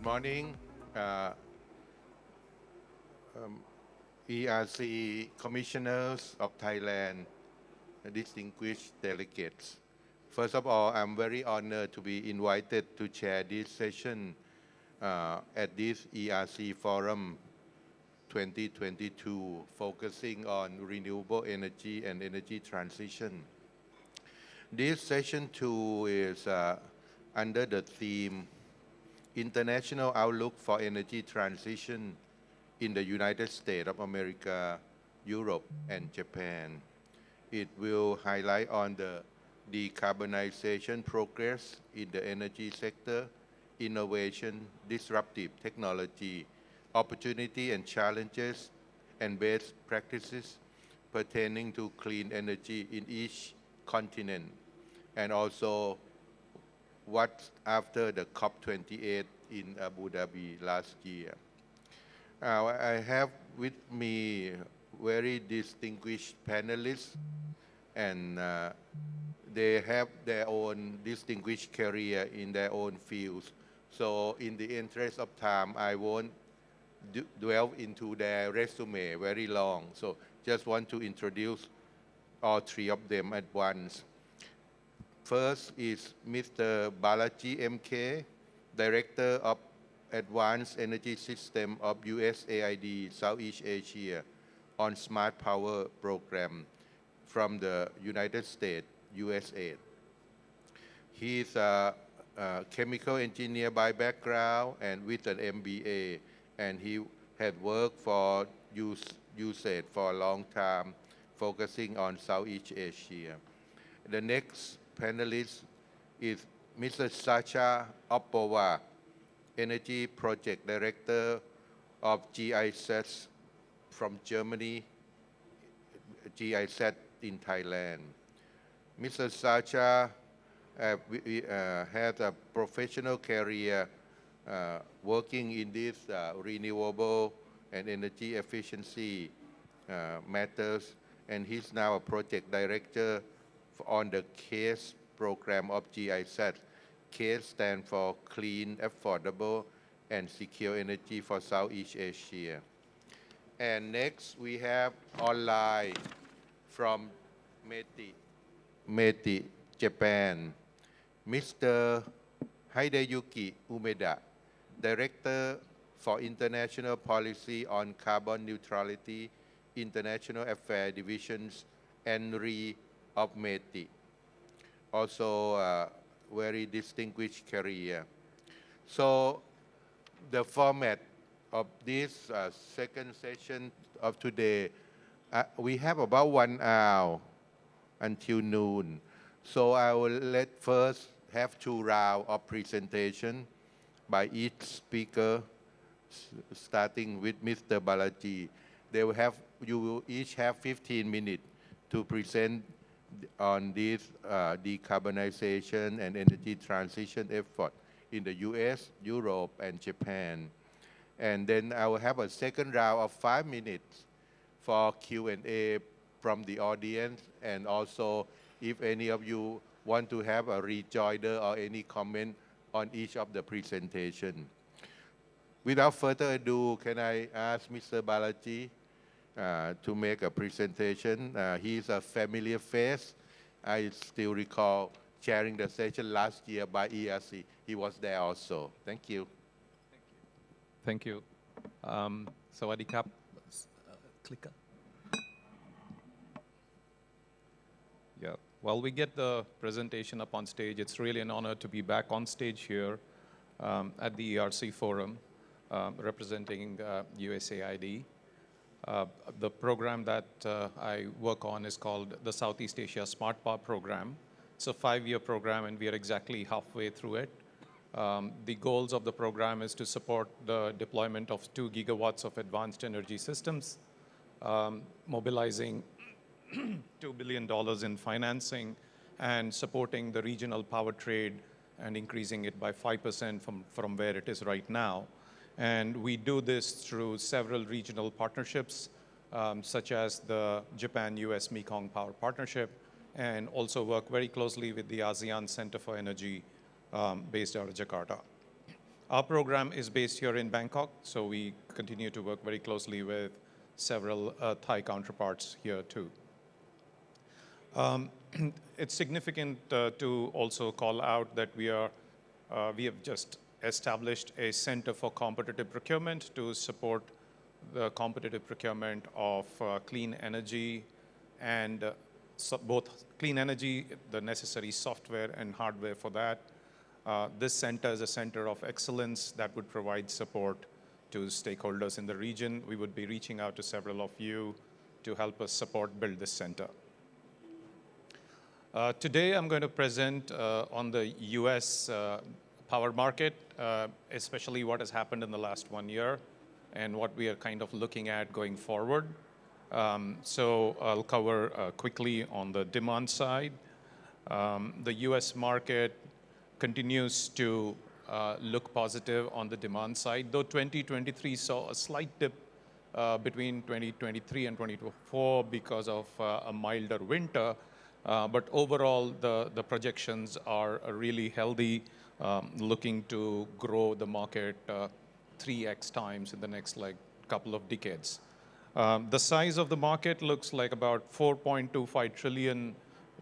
Good morning, uh, ERC commissioners of Thailand, distinguished delegates. First of all, I'm very honored to be invited to chair this session at this ERC Forum 2022, focusing on renewable energy and energy transition. This session two is under the theme International Outlook for Energy Transition in the United States of America, Europe, and Japan. It will highlight on the decarbonization progress in the energy sector, innovation, disruptive technology, opportunity and challenges, and best practices pertaining to clean energy in each continent, and also what's after the COP28 in Abu Dhabi last year. I have with me very distinguished panelists, and they have their own distinguished career in their own fields. So in the interest of time, I won't dwell into their resume very long. So just want to introduce all three of them at once. First is Mr. Balaji MK, Director of Advanced Energy System of USAID Southeast Asia on Smart Power Program from the United States, USA. He's a chemical engineer by background and with an MBA, and he had worked for USAID for a long time, focusing on Southeast Asia. The next panelist is Mr. Sasha Opova, Energy Project Director of GIZ from Germany, GIZ in Thailand. Mr. Sasha has a professional career working in this renewable and energy efficiency matters, and he's now a project director on the CASE program of GIZ. CASE stands for Clean, Affordable, and Secure Energy for Southeast Asia. And next, we have online from METI, Japan, Mr. Hideyuki Umeda, Director for International Policy on Carbon Neutrality, International Affairs Divisions, ENRI of METI. Also, very distinguished career. So the format of this second session of today, we have about 1 hour until noon. So I will first have 2 rounds of presentation by each speaker, starting with Mr. Balaji. You will each have 15 minutes to present on this decarbonization and energy transition effort in the US, Europe, and Japan. And then I will have a second round of 5 minutes for Q&A from the audience, and also if any of you want to have a rejoinder or any comment on each of the presentation. Without further ado, can I ask Mr. Balaji to make a presentation? He's a familiar face. I still recall chairing the session last year by ERC. He was there also. Thank you. Thank you. Sawadee Krap. Clicker. Yeah. While we get the presentation up on stage, it's really an honor to be back on stage here at the ERC Forum representing USAID. The program that I work on is called the Southeast Asia Smart Power Program. It's a 5-year program, and we are exactly halfway through it. The goals of the program is to support the deployment of 2 gigawatts of advanced energy systems, mobilizing $2 billion in financing, and supporting the regional power trade and increasing it by 5% from where it is right now. And we do this through several regional partnerships, such as the Japan-US Mekong Power Partnership, and also work very closely with the ASEAN Center for Energy based out of Jakarta. Our program is based here in Bangkok, so we continue to work very closely with several Thai counterparts here too. It's significant to also call out that we have just established a Center for Competitive Procurement to support the competitive procurement of clean energy and both clean energy, the necessary software and hardware for that. This center is a center of excellence that would provide support to stakeholders in the region. We would be reaching out to several of you to help us support build this center. Today, I'm going to present on the US power market, especially what has happened in the last 1 year and what we are kind of looking at going forward. So I'll cover quickly on the demand side. The US market continues to look positive on the demand side, though 2023 saw a slight dip between 2023 and 2024 because of a milder winter. But overall, the projections are really healthy, looking to grow the market 3x times in the next couple of decades. The size of the market looks like about 4.25 trillion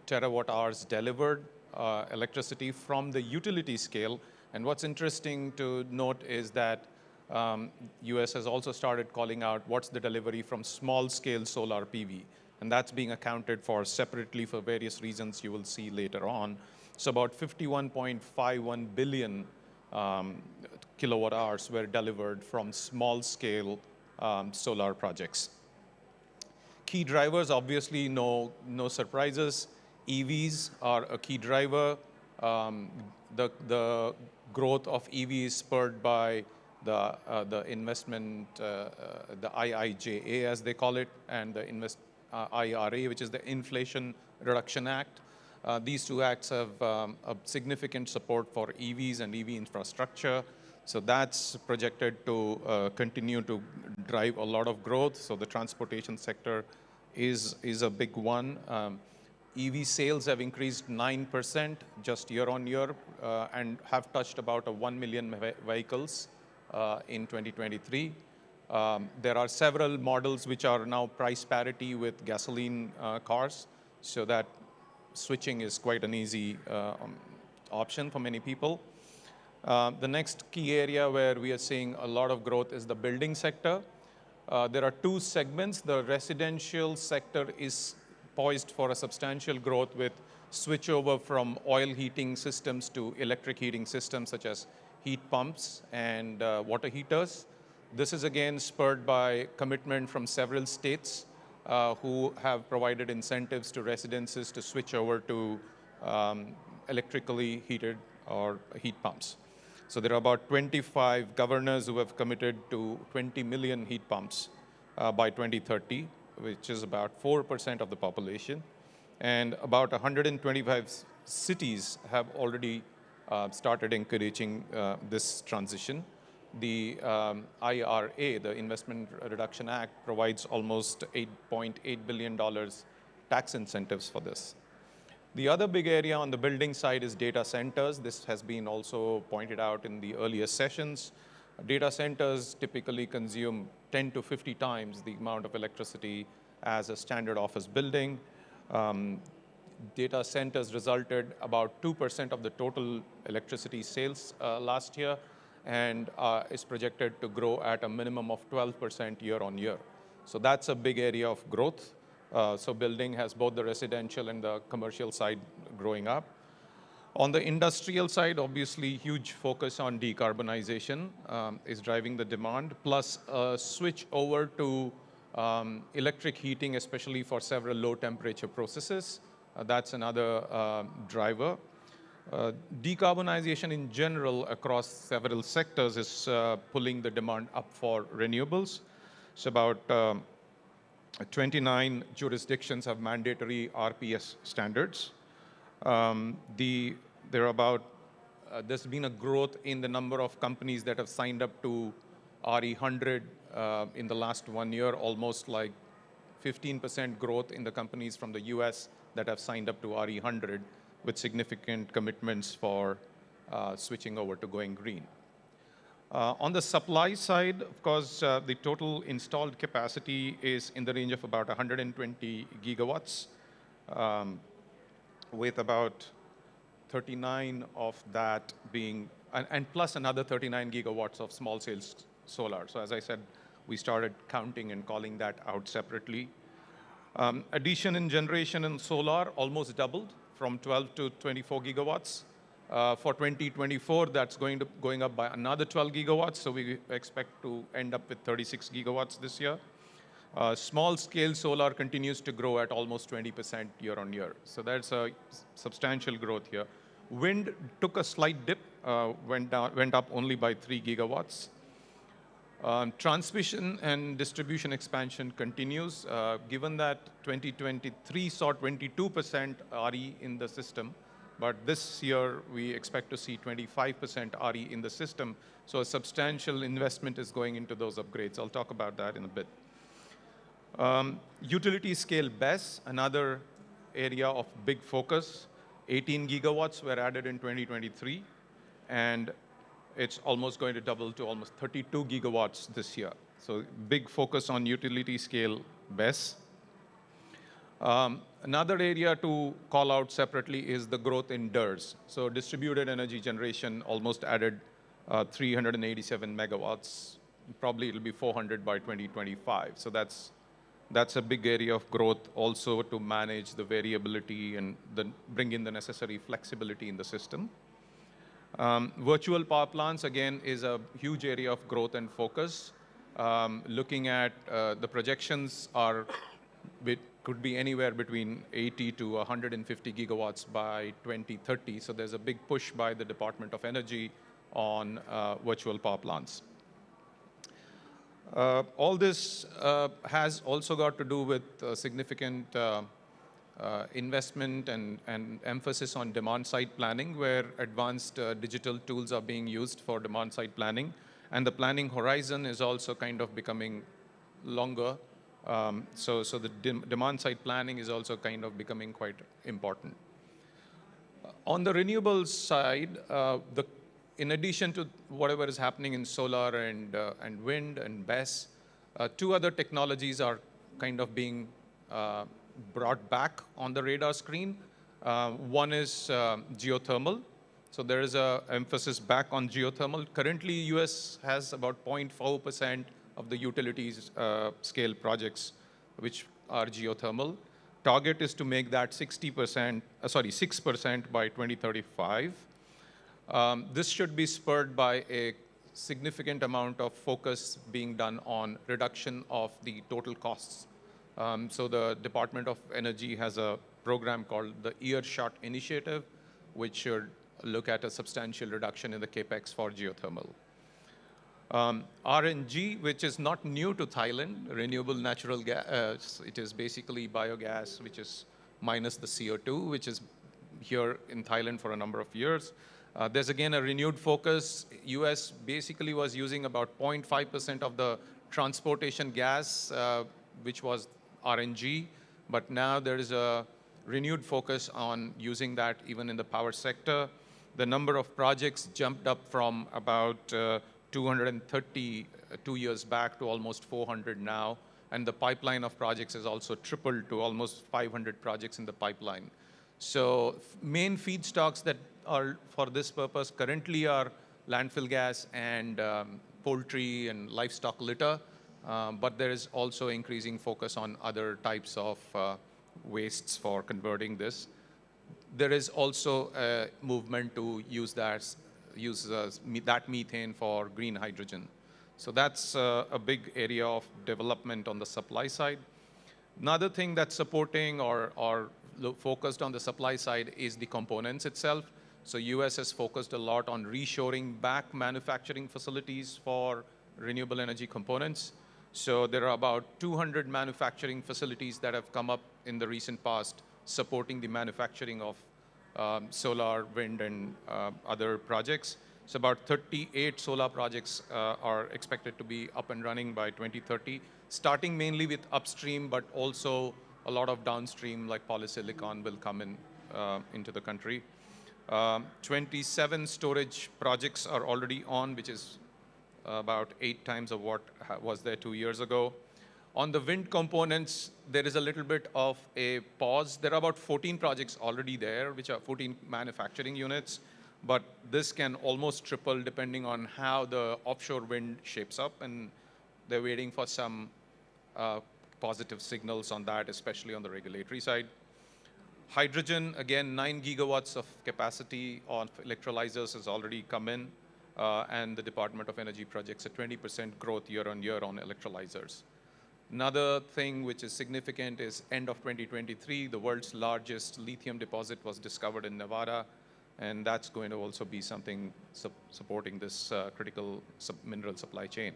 terawatt hours delivered electricity from the utility scale. And what's interesting to note is that US has also started calling out what's the delivery from small scale solar PV. And that's being accounted for separately for various reasons you will see later on. So about 51.51 billion kilowatt hours were delivered from small scale solar projects. Key drivers, obviously, no surprises. EVs are a key driver. The growth of EVs is spurred by the investment, the IIJA as they call it, and the IRA, which is the Inflation Reduction Act. These two acts have a significant support for EVs and EV infrastructure. So that's projected to continue to drive a lot of growth. So the transportation sector is a big one. EV sales have increased 9% just year on year and have touched about 1 million vehicles in 2023. There are several models which are now price parity with gasoline cars, so that switching is quite an easy option for many people. The next key area where we are seeing a lot of growth is the building sector. There are two segments. The residential sector is poised for a substantial growth with switchover from oil heating systems to electric heating systems such as heat pumps and water heaters. This is again spurred by commitment from several states who have provided incentives to residences to switch over to electrically heated or heat pumps. So there are about 25 governors who have committed to 20 million heat pumps by 2030, which is about 4% of the population. And about 125 cities have already started encouraging this transition. The IRA, the Investment Reduction Act, provides almost $8.8 billion tax incentives for this. The other big area on the building side is data centers. This has been also pointed out in the earlier sessions. Data centers typically consume 10 to 50 times the amount of electricity as a standard office building. Data centers resulted about 2% of the total electricity sales last year, and is projected to grow at a minimum of 12% year on year. So that's a big area of growth. So building has both the residential and the commercial side growing up. On the industrial side, obviously, huge focus on decarbonization is driving the demand, plus a switch over to electric heating, especially for several low temperature processes. That's another driver. Decarbonization in general across several sectors is pulling the demand up for renewables. So about 29 jurisdictions have mandatory RPS standards. There's been a growth in the number of companies that have signed up to RE100 in the last 1 year, almost like 15% growth in the companies from the US that have signed up to RE100 with significant commitments for switching over to going green. On the supply side, of course, the total installed capacity is in the range of about 120 gigawatts, um, with about 39 of that being, and plus another 39 gigawatts of small cells solar. So as I said, we started counting and calling that out separately. Addition in generation in solar almost doubled from 12 to 24 gigawatts. For 2024, that's going up by another 12 gigawatts, so we expect to end up with 36 gigawatts this year. Small-scale solar continues to grow at almost 20% year on year, so that's a substantial growth here. Wind took a slight dip, went up only by 3 gigawatts. Transmission and distribution expansion continues, given that 2023 saw 22% RE in the system, but this year we expect to see 25% RE in the system, so a substantial investment is going into those upgrades. I'll talk about that in a bit. Utility scale BESS, another area of big focus. 18 gigawatts were added in 2023, and it's almost going to double to almost 32 gigawatts this year. So big focus on utility scale BESS. Another area to call out separately is the growth in DERs. So distributed energy generation almost added 387 megawatts. Probably it'll be 400 by 2025. So that's a big area of growth also to manage the variability and bring in the necessary flexibility in the system. Virtual power plants, again, is a huge area of growth and focus. Looking at the projections could be anywhere between 80 to 150 gigawatts by 2030. So there's a big push by the Department of Energy on virtual power plants. All this has also got to do with significant investment and emphasis on demand-side planning, where advanced digital tools are being used for demand-side planning. And the planning horizon is also kind of becoming longer. So the demand-side planning is also kind of becoming quite important. On the renewables side, in addition to whatever is happening in solar and wind and BESS, two other technologies are kind of being brought back on the radar screen. One is geothermal. So there is an emphasis back on geothermal. Currently, US has about 0.4% of the utilities scale projects which are geothermal. Target is to make that 6% by 2035. This should be spurred by a significant amount of focus being done on reduction of the total costs. So the Department of Energy has a program called the ERC initiative, which should look at a substantial reduction in the capex for geothermal. RNG, which is not new to Thailand, renewable natural gas, it is basically biogas, which is minus the CO2, which is here in Thailand for a number of years. There's again a renewed focus. US basically was using about 0.5% of the transportation gas, which was RNG, but now there is a renewed focus on using that even in the power sector. The number of projects jumped up from about 230 2 years back to almost 400 now, and the pipeline of projects has also tripled to almost 500 projects in the pipeline. So main feedstocks that are for this purpose currently are landfill gas and poultry and livestock litter, but there is also increasing focus on other types of wastes for converting this. There is also a movement to use that methane for green hydrogen. So that's a big area of development on the supply side. Another thing that's supporting or focused on the supply side is the components itself. So US has focused a lot on reshoring back manufacturing facilities for renewable energy components. So there are about 200 manufacturing facilities that have come up in the recent past supporting the manufacturing of solar, wind, and other projects. So about 38 solar projects are expected to be up and running by 2030, starting mainly with upstream, but also a lot of downstream, like polysilicon, will come into the country. 27 storage projects are already on, which is about 8 times of what was there 2 years ago. On the wind components, there is a little bit of a pause. There are about 14 projects already there, which are 14 manufacturing units, but this can almost triple depending on how the offshore wind shapes up, and they're waiting for some positive signals on that, especially on the regulatory side. Hydrogen, again, 9 gigawatts of capacity on electrolyzers has already come in, and the Department of Energy projects a 20% growth year on year on electrolyzers. Another thing which is significant is end of 2023, the world's largest lithium deposit was discovered in Nevada, and that's going to also be something supporting this critical mineral supply chain.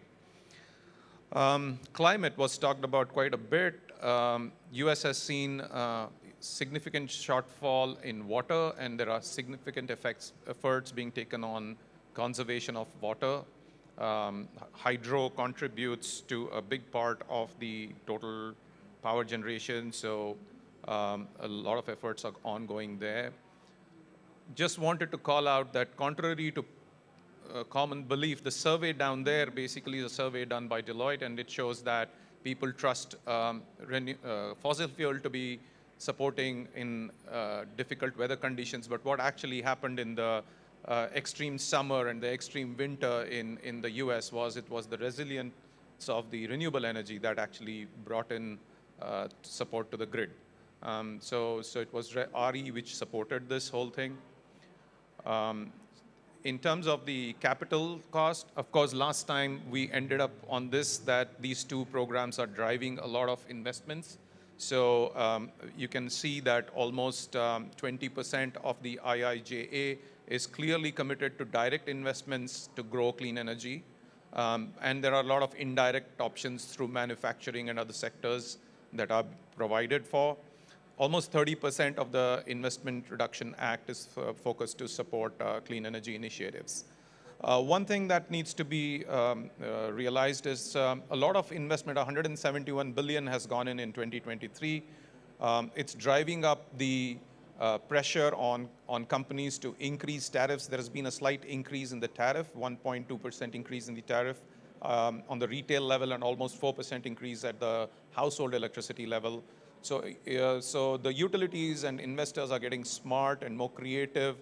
Climate was talked about quite a bit. US has seen significant shortfall in water, and there are significant efforts being taken on conservation of water. Hydro contributes to a big part of the total power generation, so a lot of efforts are ongoing there. Just wanted to call out that contrary to common belief, the survey down there basically is a survey done by Deloitte, and it shows that people trust fossil fuel to be supporting in difficult weather conditions. But what actually happened in the extreme summer and the extreme winter in the US was it was the resilience of the renewable energy that actually brought in support to the grid. So it was RE which supported this whole thing. In terms of the capital cost, of course, last time we ended up on this, that these two programs are driving a lot of investments. So you can see that almost 20% of the IIJA is clearly committed to direct investments to grow clean energy. And there are a lot of indirect options through manufacturing and other sectors that are provided for. Almost 30% of the Investment Reduction Act is focused to support clean energy initiatives. One thing that needs to be realized is a lot of investment, 171 billion has gone in 2023. It's driving up the pressure on companies to increase tariffs. There has been a slight increase in the tariff, 1.2% increase in the tariff on the retail level, and almost 4% increase at the household electricity level. So the utilities and investors are getting smart and more creative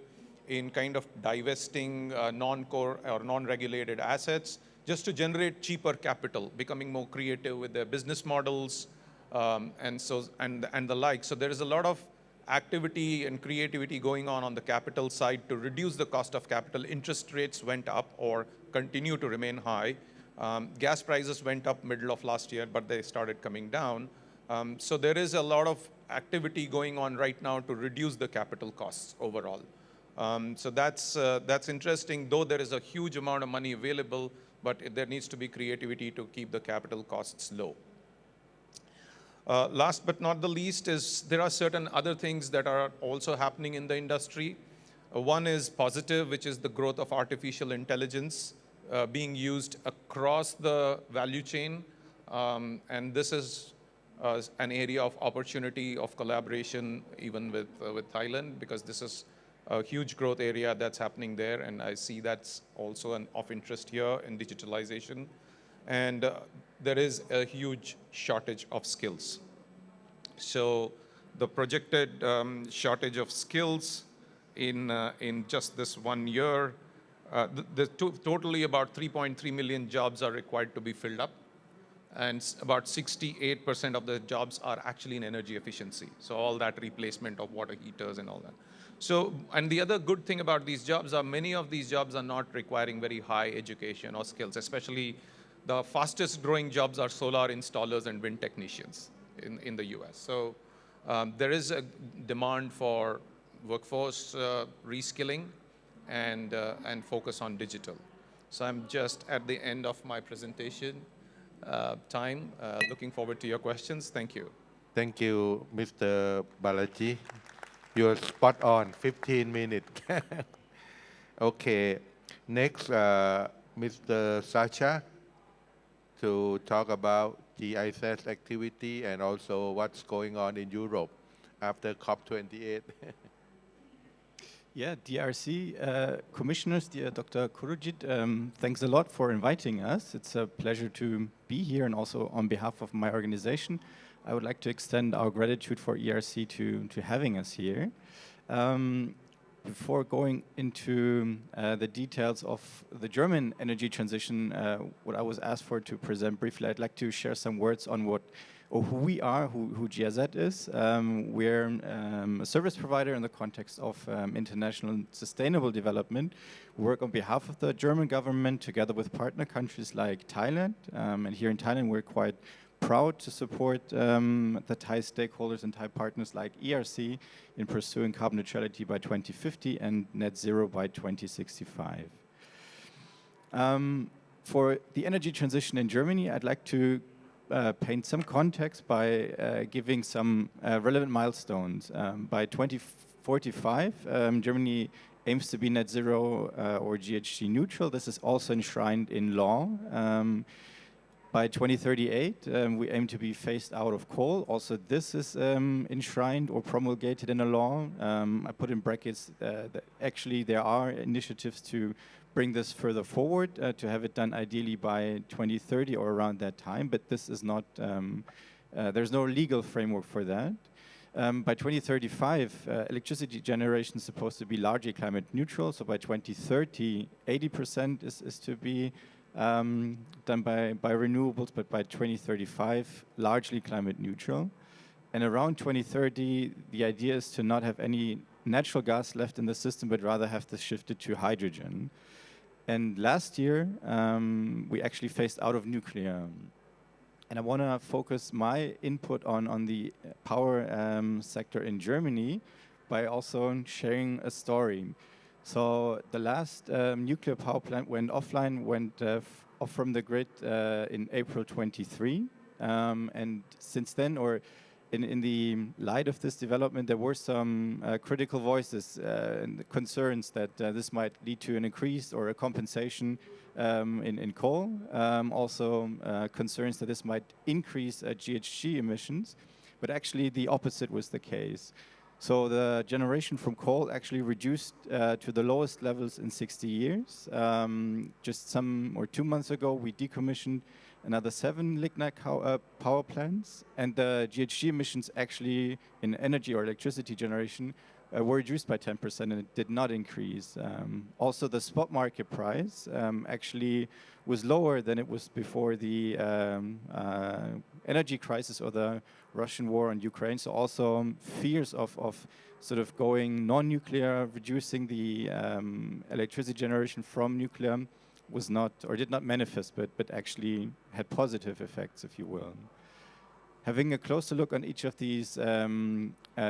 in kind of divesting non-core or non-regulated assets just to generate cheaper capital, becoming more creative with their business models and the like. So there is a lot of activity and creativity going on the capital side to reduce the cost of capital. Interest rates went up or continue to remain high. Gas prices went up middle of last year, but they started coming down. So there is a lot of activity going on right now to reduce the capital costs overall. So that's interesting, though there is a huge amount of money available, but there needs to be creativity to keep the capital costs low. Last but not the least is there are certain other things that are also happening in the industry. One is positive, which is the growth of artificial intelligence being used across the value chain. And this is an area of opportunity of collaboration even with Thailand, because this is a huge growth area that's happening there, and I see that's also of interest here in digitalization. And there is a huge shortage of skills. So the projected shortage of skills in just this 1 year, totally about 3.3 million jobs are required to be filled up. And about 68% of the jobs are actually in energy efficiency. So all that replacement of water heaters and all that. So, and the other good thing about these jobs are many of these jobs are not requiring very high education or skills, especially the fastest growing jobs are solar installers and wind technicians in the US. So there is a demand for workforce reskilling and focus on digital. So I'm just at the end of my presentation time. Looking forward to your questions. Thank you. Thank you, Mr. Balaji. You're spot on, 15 minutes. Okay, next, Mr. Sacha to talk about GIZ activity and also what's going on in Europe after COP28. Yeah, DRC commissioners, dear Dr. Kurujit, thanks a lot for inviting us. It's a pleasure to be here, and also on behalf of my organization, I would like to extend our gratitude for ERC to having us here. Before going into the details of the German energy transition, what I was asked for to present briefly, I'd like to share some words on what or who we are, who GIZ is. We're a service provider in the context of international sustainable development. We work on behalf of the German government together with partner countries like Thailand. And here in Thailand, we're quite proud to support the Thai stakeholders and Thai partners like ERC in pursuing carbon neutrality by 2050 and net zero by 2065. For the energy transition in Germany, I'd like to paint some context by giving some relevant milestones. By 2045, Germany aims to be net zero or GHG neutral. This is also enshrined in law. By 2038, we aim to be phased out of coal. Also, this is enshrined or promulgated in a law. I put in brackets that actually there are initiatives to bring this further forward, to have it done ideally by 2030 or around that time, but this is not, there's no legal framework for that. By 2035, electricity generation is supposed to be largely climate neutral, so by 2030, 80% is to be done by renewables, but by 2035, largely climate neutral. And around 2030, the idea is to not have any natural gas left in the system, but rather have this shifted to hydrogen. And last year, we actually phased out of nuclear. And I want to focus my input on the power sector in Germany by also sharing a story. So the last nuclear power plant went offline, went off from the grid in April 23. And since then, or in the light of this development, there were some critical voices and concerns that this might lead to an increase or a compensation in coal. Also concerns that this might increase GHG emissions, but actually the opposite was the case. So the generation from coal actually reduced to the lowest levels in 60 years. Just 2 months ago, we decommissioned another 7 lignite power plants, and the GHG emissions actually in energy or electricity generation were reduced by 10% and it did not increase. Also, the spot market price actually was lower than it was before the energy crisis or the Russian war on Ukraine. So also fears of sort of going non-nuclear, reducing the electricity generation from nuclear was not, or did not manifest, but actually had positive effects, if you will. Having a closer look on each of these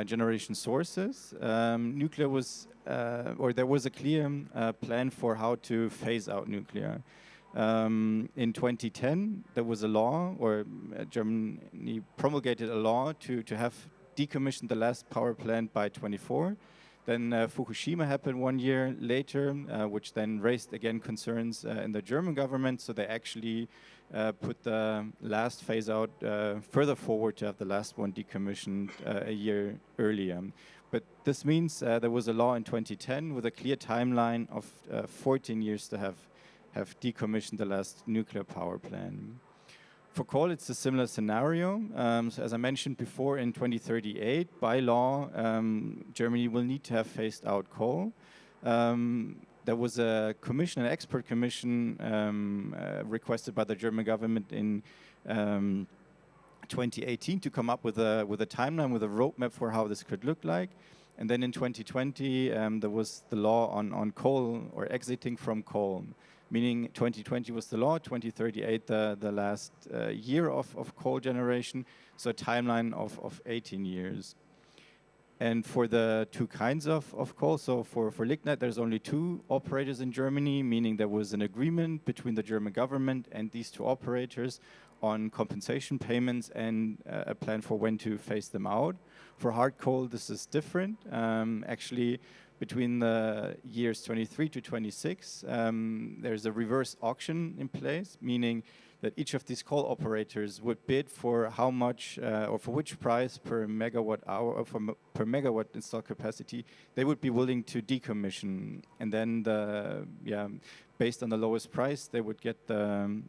generation sources, nuclear was, or there was a clear plan for how to phase out nuclear. In 2010, there was a law, or Germany promulgated a law to have decommissioned the last power plant by 24. Then Fukushima happened 1 year later, which then raised again concerns in the German government. So they actually put the last phase out further forward to have the last one decommissioned a year earlier. But this means there was a law in 2010 with a clear timeline of 14 years to have decommissioned the last nuclear power plant. For coal, it's a similar scenario. So as I mentioned before, in 2038, by law, Germany will need to have phased out coal. There was a commission, an expert commission requested by the German government in 2018 to come up with a timeline, with a roadmap for how this could look like. And then in 2020, there was the law on coal, or exiting from coal. Meaning 2020 was the law, 2038 the last year of coal generation, so a timeline of 18 years. And for the two kinds of coal, so for lignite, there's only 2 operators in Germany, meaning there was an agreement between the German government and these 2 operators on compensation payments and a plan for when to phase them out. For hard coal, this is different. Actually, between the years 23 to 26, there's a reverse auction in place, meaning that each of these coal operators would bid for how much or for which price per megawatt hour or per megawatt installed capacity they would be willing to decommission, and then based on the lowest price they would get the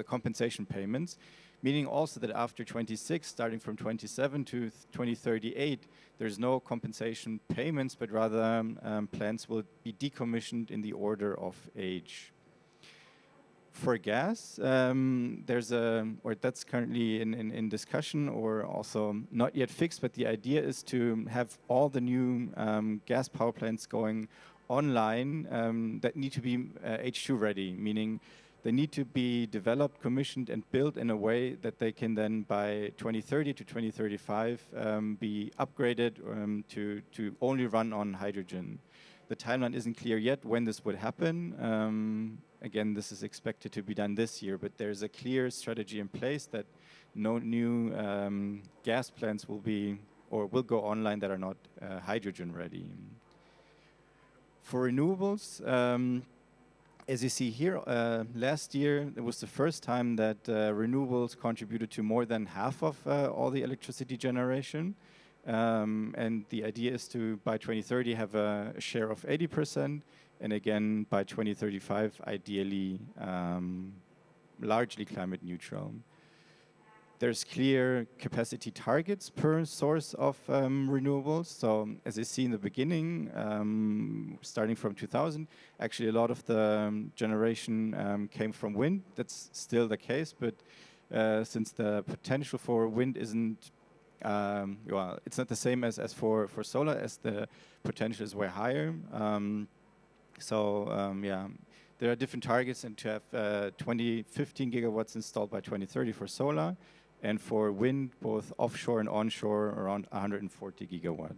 compensation payments, meaning also that after 26, starting from 27 to 2038, there's no compensation payments, but rather plants will be decommissioned in the order of age. For gas, that's currently in discussion or also not yet fixed, but the idea is to have all the new gas power plants going online that need to be H2 ready, meaning they need to be developed, commissioned, and built in a way that they can then by 2030 to 2035 be upgraded to only run on hydrogen. The timeline isn't clear yet when this would happen. Again, this is expected to be done this year, but there's a clear strategy in place that no new gas plants will go online that are not hydrogen ready. For renewables, as you see here, last year it was the first time that renewables contributed to more than half of all the electricity generation. And the idea is to, by 2030, have a share of 80%, and again, by 2035, ideally, largely climate neutral. There's clear capacity targets per source of renewables. So as you see in the beginning, starting from 2000, actually a lot of the generation came from wind. That's still the case, but since the potential for wind isn't, it's not the same as for solar, as the potential is way higher. There are different targets, and to have 15 gigawatts installed by 2030 for solar, and for wind, both offshore and onshore, around 140 gigawatt.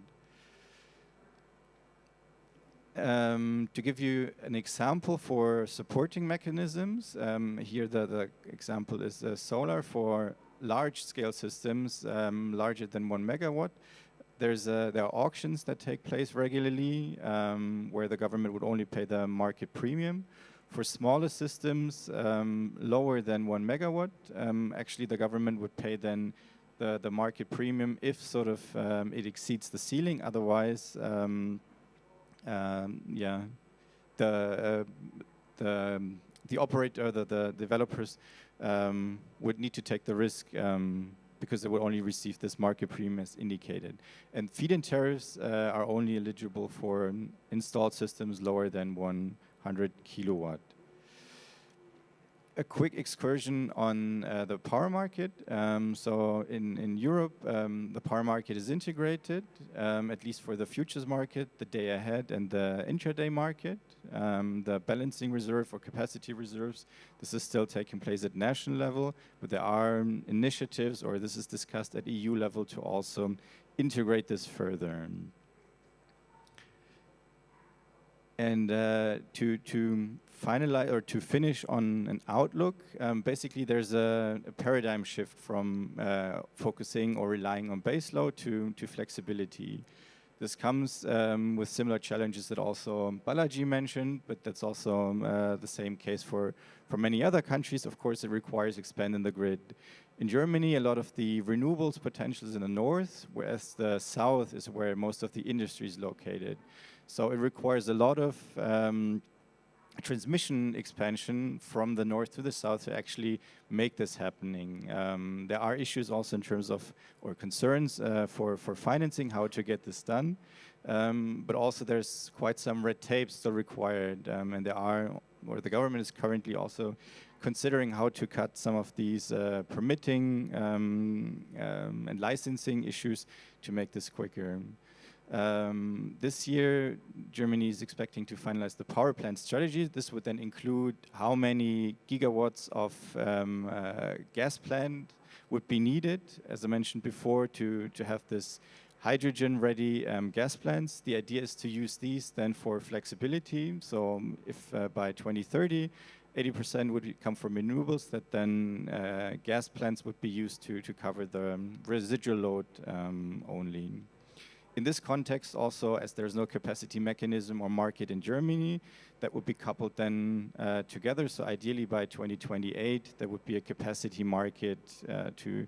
To give you an example for supporting mechanisms, here the example is solar for large-scale systems larger than 1 megawatt. There are auctions that take place regularly where the government would only pay the market premium. For smaller systems lower than 1 megawatt, actually the government would pay then the market premium if sort of it exceeds the ceiling. Otherwise, the operator, the developers would need to take the risk because they would only receive this market premium as indicated. And feed-in tariffs are only eligible for installed systems lower than 100 kilowatt. A quick excursion on the power market. So in Europe, the power market is integrated, at least for the futures market, the day ahead, and the intraday market. The balancing reserve or capacity reserves, this is still taking place at national level, but there are initiatives, or this is discussed at EU level, to also integrate this further. And to finalize or to finish on an outlook, basically there's a paradigm shift from focusing or relying on baseload to flexibility. This comes with similar challenges that also Balaji mentioned, but that's also the same case for many other countries. Of course, it requires expanding the grid. In Germany, a lot of the renewables potential is in the north, whereas the south is where most of the industry is located. So it requires a lot of transmission expansion from the north to the south to actually make this happening. There are issues also in terms of, or concerns for financing, how to get this done. But also there's quite some red tape still required, and the government is currently also considering how to cut some of these permitting and licensing issues to make this quicker. This year, Germany is expecting to finalize the power plant strategy. This would then include how many gigawatts of gas plant would be needed, as I mentioned before, to have this hydrogen-ready gas plants. The idea is to use these then for flexibility. So if by 2030, 80% would come from renewables, that then gas plants would be used to cover the residual load only. in this context also, as there's no capacity mechanism or market in Germany, that would be coupled then together. So ideally by 2028, there would be a capacity market to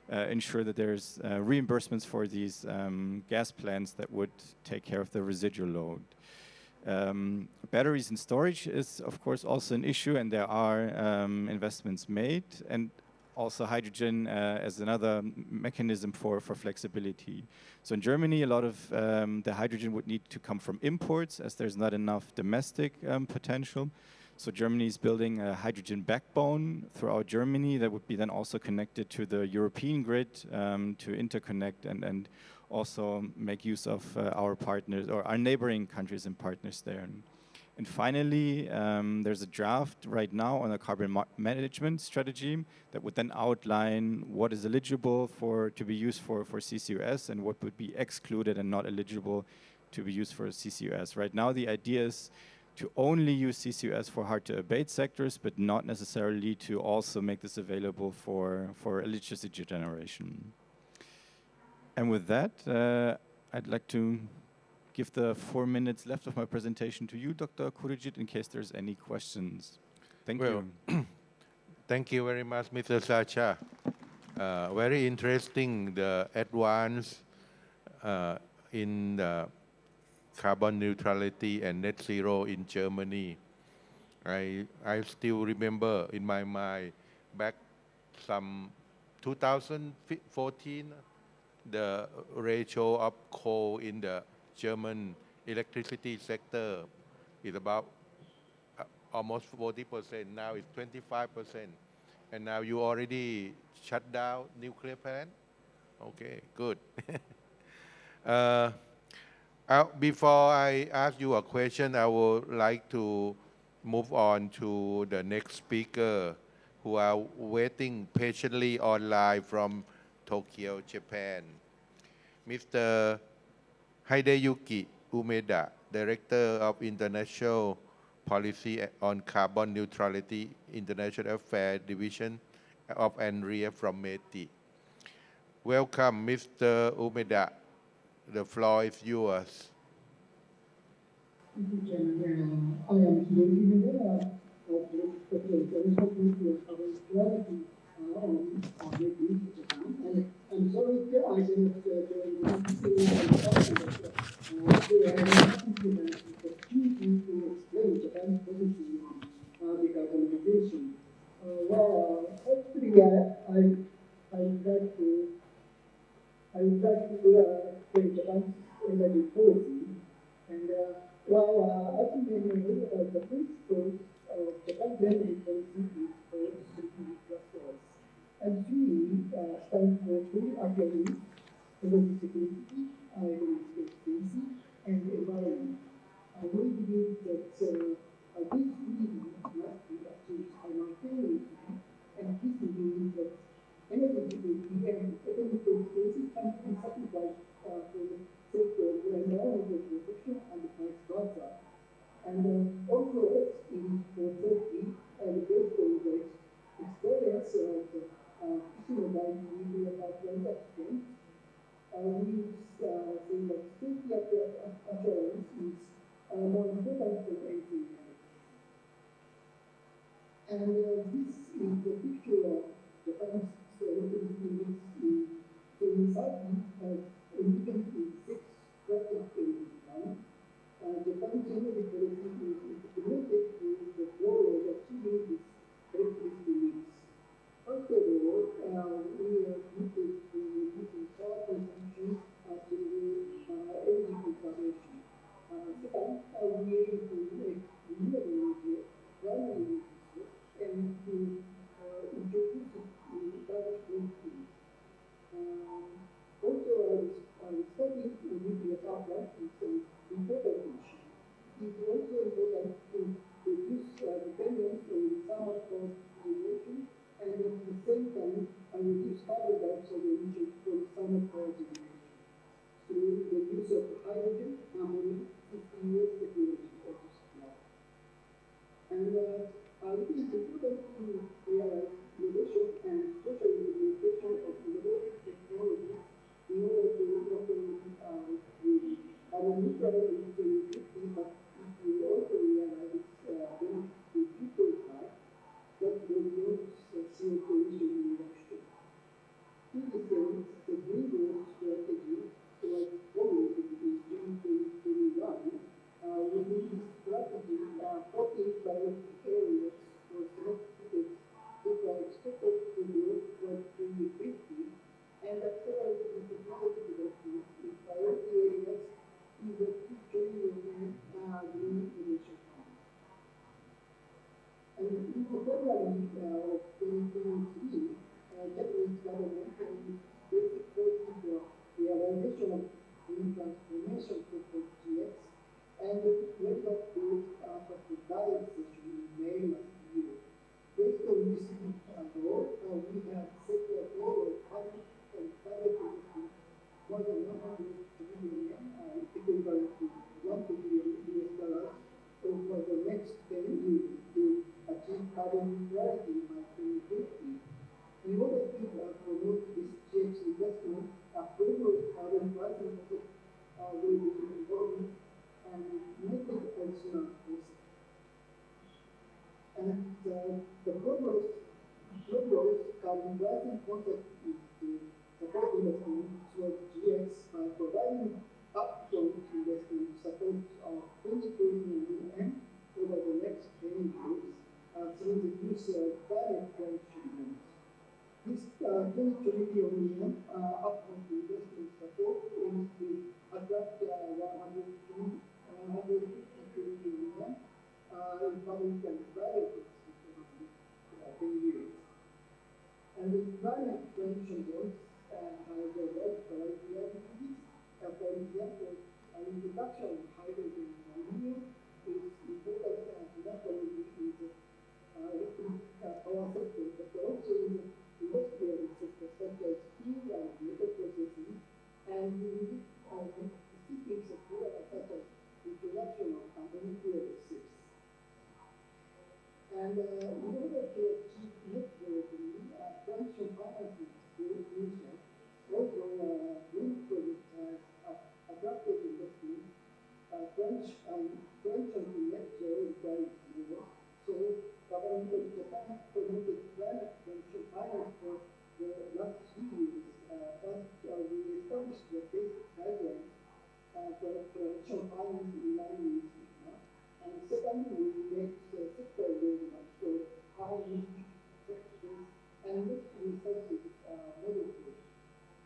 ensure that there's reimbursements for these gas plants that would take care of the residual load. Batteries and storage is, of course, also an issue, and there are investments made, and also hydrogen as another mechanism for flexibility. So in Germany, a lot of the hydrogen would need to come from imports, as there's not enough domestic potential. So Germany is building a hydrogen backbone throughout Germany that would be then also connected to the European grid to interconnect and also make use of our partners or our neighboring countries and partners there. And finally, there's a draft right now on a carbon management strategy that would then outline what is eligible to be used for CCUS and what would be excluded and not eligible to be used for CCUS. Right now, the idea is to only use CCUS for hard-to-abate sectors, but not necessarily to also make this available for electricity generation. And with that, I'd like to give the 4 minutes left of my presentation to you, Dr. Kurijit, in case there's any questions. Thank you. Thank you very much, Mr. Sacha. Very interesting, the advance in the carbon neutrality and net zero in Germany. I still remember in my mind back some 2014, the ratio of coal in the German electricity sector is about almost 40%. Now it's 25%. And now you already shut down nuclear plant? Okay, good. Before I ask you a question, I would like to move on to the next speaker who are waiting patiently online from Tokyo, Japan. Mr. Hideyuki Umeda, Director of International Policy on Carbon Neutrality, International Affairs Division of ANRIA from METI. Welcome, Mr. Umeda. The floor is yours. Thank you, Chairman. I am Hideki Umeda of the International Policy on Carbon Neutrality on Japan. And I'm sorry I cannot join the meeting I am happy to have the opportunity to explain Japan's policy on decarbonization. Hopefully I would like to explain Japan's energy policy. And I think they know the principles of Japan's energy policy is for three clusters. And three stands for three acronyms: energy security, energy efficiency, and environment. We believe that these three must be achieved simultaneously, and this means that energy security and economic efficiency can be sacrificed for the sake of environmental protection and vice versa. And also, in for safety and based on the experience of Fukushima nuclear power plant accident, we say that safety assurance is more important than anything else. And this is the picture of Japan's electricity mix in 2030 as indicated in 6 strategic areas. Japan's energy policy is committed to the goal of achieving this electricity mix. First of all, we are committed to reducing power consumption through energy conservation. Second, we aim to make renewable energy primary resource and to introduce it in direct mainstream. Also, studying nuclear power plants is an important issue. It is also important to reduce dependence on thermal power generation and at the same time reduce carbon dioxide emissions from thermal power generation through the use of hydrogen, ammonia, CCUS technology as a supply. And it is important to realize innovation and social implementation of innovative technologies in order to not only January of 2023, Japanese government and basic policy for realization of green transformation for GX, and made up those after the diet session in May last year. Based on this goal, we have set a goal of public and private investment more than 100 billion, equivalent to $1 billion over the next 10 years to achieve carbon neutrality by 2050. In order to promote this GX investment, a global carbon pricing will be involved and make it as soon as possible. And the global carbon pricing concept is to support investment towards GX by providing upfront investment support of 20 trillion yen over the next 10 years through the use of private credit loans. This 20 trillion yen upfront investment support aims to attract 150 trillion yen in public and private investment over 10 years. And the climate transition goals have a wide variety of activities. For example, an introduction of hydrogen and ammonia is important not only in the electric power sector, but also in the industrial sector, such as steel and metal processing, and in specific sector such as introduction of carbon fuel ships. And in order to achieve net zero, transition financing solution, also green projects has attracted investment. Transition to net zero requires more. So, government of Japan promoted climate transition finance for the last 2 years. First, we established the basic guidelines for transition finance in line with IFMA. And secondly, we made sector roadmap for how we sectors and which resources model for.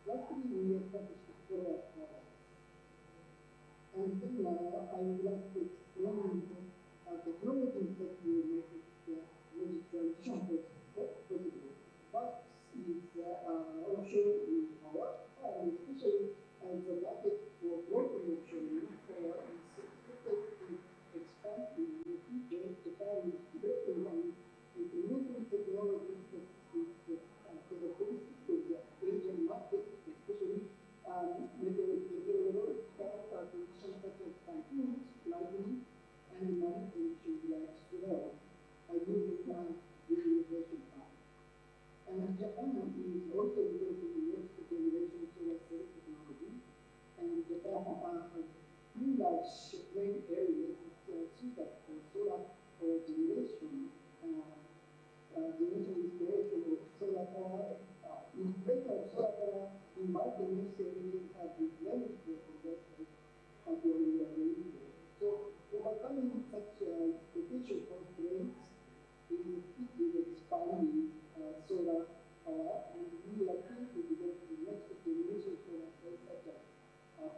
Lastly, we established a follow-up model. And then I would like to explain technologies that will make it energy transition possible. First is offshore wind power, and especially as the market for floating offshore wind power is expected to expand in the future. Japan is developing and implementing technologies that is for the benefit of the Asian market, especially meteorological conditions such as typhoons, lightning, and manipulation like swell using visualization power. And Japan is also developing the next generation solar cell technology. And Japan has 2 large plain areas suited for solar power generation. Installation of solar power. Installation of solar power in mountainous areas have been blended with investment until we are ready. So, overcoming such potential constraints is expanding solar power, and we are trying to develop the next generation solar cells such as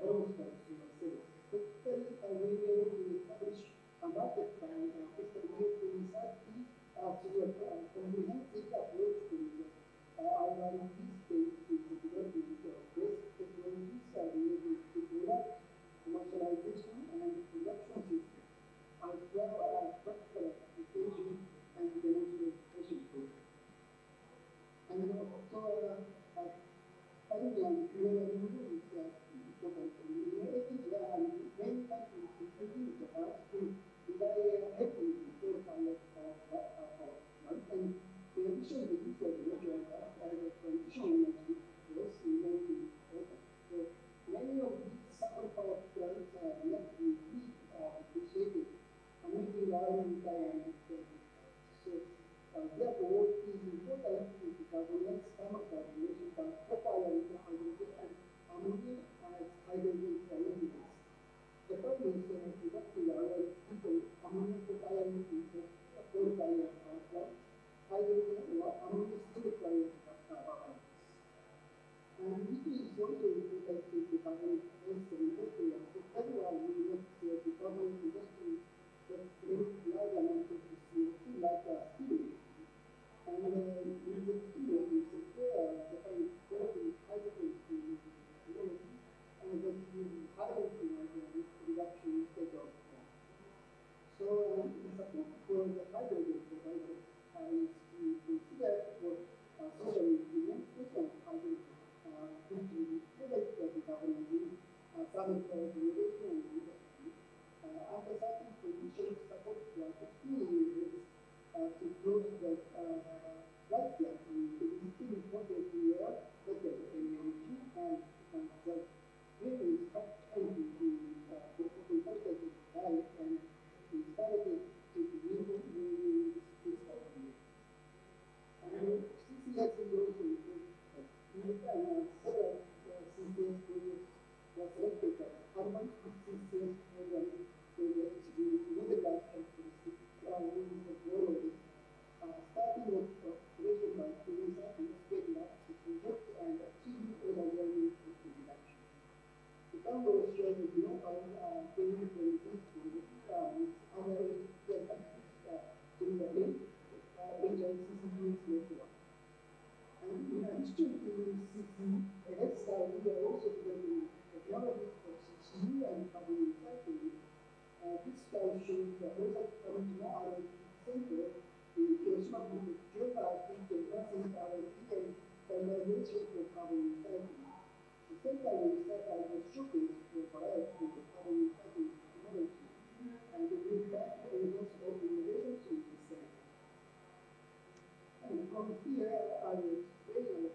perovskite solar cells. Typically, we will be able to establish a market by fiscal year 2030 through a comprehensive approach to R&D stage to development of basic technologies related to product commercialization and production systems, as well as practical application and demonstration programs. And also, I think renewable is important. Many countries, including Japan, rely heavily on coal-fired power plants, and the addition of the use of natural gas as a transition energy source remains important. So many of these thermal power plants are not really appreciated, making our retirement. So therefore, it is important to decarbonize thermal power generation by co-firing hydrogen and ammonia as hydrogen elements. The problem is conducting our people ammonia co-firing into coal-fired power plants, hydrogen or ammonia still-fired power plants. And it is also important to decarbonize the industry. So everyone will look to decarbonize industry that brings large amounts of CO2 like steel. shows that like that, it is still important here, but the energy and that really is actually the consultative diet and is targeted to the new discovery. And CCS is also important. Several CCS projects was selected as urban CCS program projects with middle-class characteristics with the goal of starting with operation by ERC and state labs project and achieving overwhelming reduction. The Congo shows the know-how gained from this project with other similarly HICCS network. And in addition to CCS, we are also developing technologies for CCU and carbon recycling. This slide shows the Mozart Original R&D Center in Hiroshima Prefecture, advancing R&D and standardization for carbon recycling. The center will set as a showcase for variety of carbon recycling technology, and it will back evidence of innovations in this center. And from here, I will explain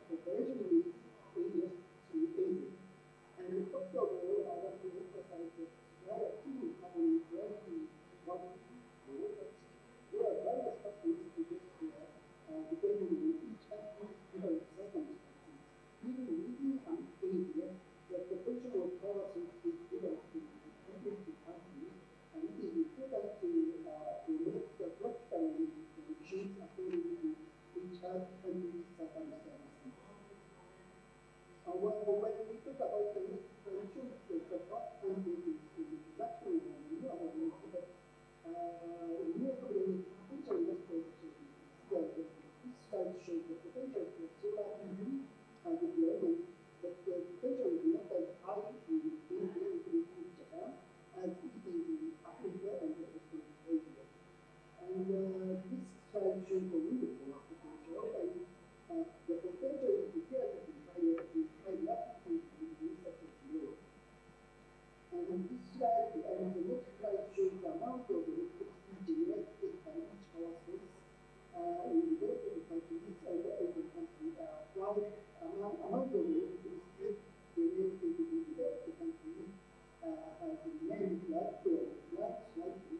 cooperation with areas to Asia. And first of all, I want to emphasize that there are two common variety models. There are various factors to get here, depending on each country's different circumstances. Even within an area, the potential of power sources differs from country to country, and it is important to make the practical solutions according to each country's circumstances. When we talk about the solutions, the first point is exactly renewable energy, but renewable energy potential investment this slide shows the potential for solar PV and deployment, but the potential is not as high in Japan as it is in Africa and the Western Asia. And this slide shows the renewable potential, and the potential is relatively higher in high latitude regions such as Europe. And this slide and the next slide shows the amount of electricity generated by each power source in developing countries and Asian countries, while amount of electricity generated in developed countries has remained flat or flat slightly,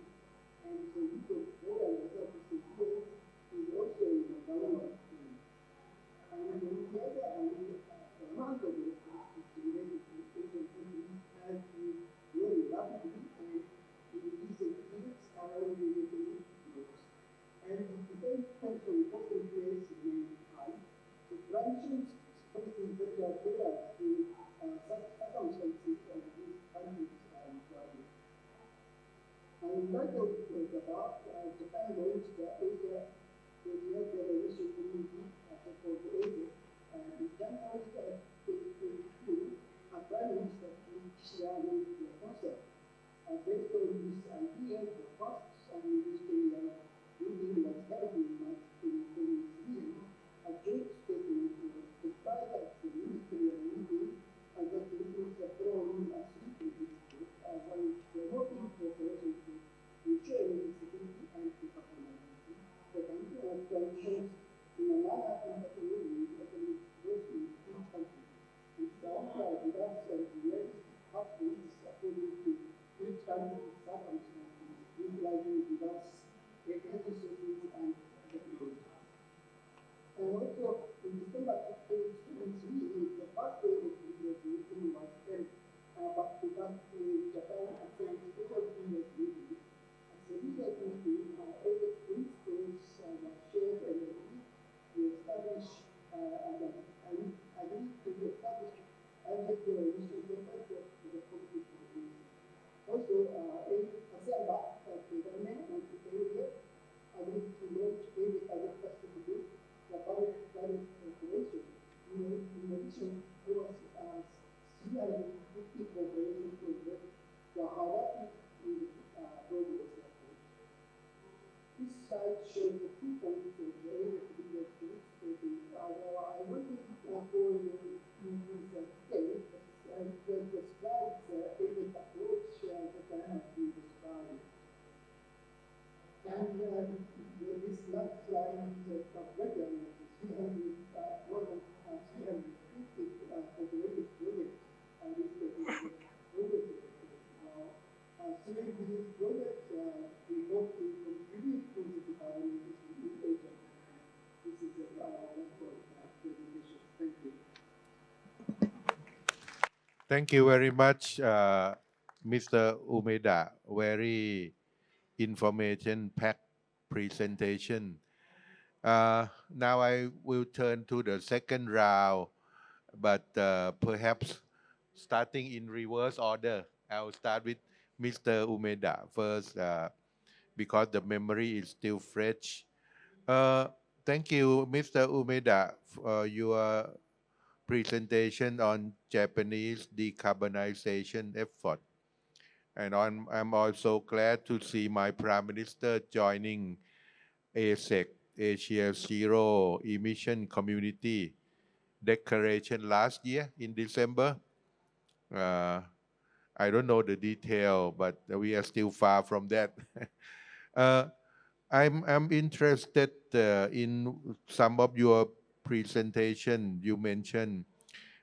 and so we could more than 30% here is also in the downward trend. And on the other hand, the amount of electricity generated in Asian countries has been growing rapidly, and in recent years around the years. And the dependence on fossil fuels remains high. The transitions policies that are tailored to such circumstances of these countries are required. And in light of the above, Japan launched the Asia Generation Community, so-called Asia, and in January 2022, Prime Minister Kishida made the concept. Based on this idea, the first ministerial meeting was held in March 2023. A joint statement was described as the ministerial meeting that includes the following three principles, one is promoting cooperation to ensure energy security and capability. Second, transitions in a manner compatible with economic growth in each country. And third, develops and realistic pathways according to each country's circumstances, utilizing diverse energy sources and technologies. And also, in December 2023, the first day of the meeting was held back to back with Japan and special period meeting. So this meeting, all the principles were shared and agreed to establish and agreed to establish and make the initial effort for the conflict. Also, ASEAN back to government and to area agreed to launch area project facility, the public-private cooperation. In addition, there was 350 cooperation projects for Hawaii in progress. This slide shows the key points of the area project. I wanted to go into this detail, and the slides area approach that I have been describing. And this Thank you very much, Mr. Umeda. Very information-packed presentation. Now I will turn to the second round, but perhaps starting in reverse order. I'll start with Mr. Umeda first, because the memory is still fresh. Uh, Thank you, Mr. Umeda, for your presentation on Japanese decarbonization effort. And I'm also glad to see my Prime Minister joining ASEC, Asia Zero Emission Community Declaration last year in December. Uh, I don't know the detail, but we are still far from that. uh, I'm interested in some of your presentation. You mentioned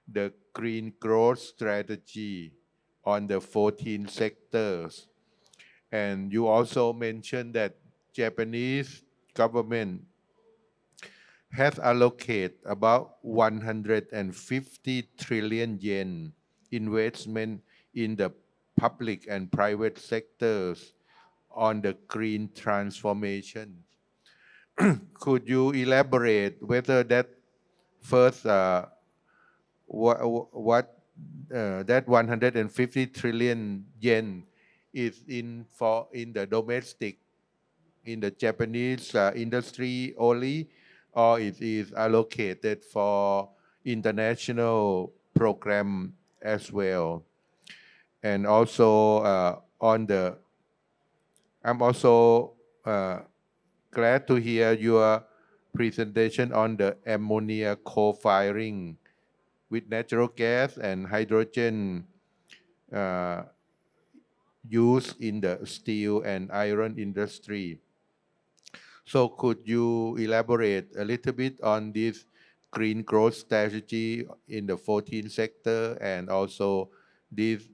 the green growth strategy on the 14 sectors. And you also mentioned that Japanese government has allocated about 150 trillion yen investment in the public and private sectors on the green transformation. Could you elaborate whether that first what that 150 trillion yen is in the domestic, in the Japanese industry only, or it is allocated for international program as well? And also I'm also glad to hear your presentation on the ammonia co-firing with natural gas and hydrogen uh, used in the steel and iron industry. So could you elaborate a little bit on this green growth strategy in the 14 sector and also this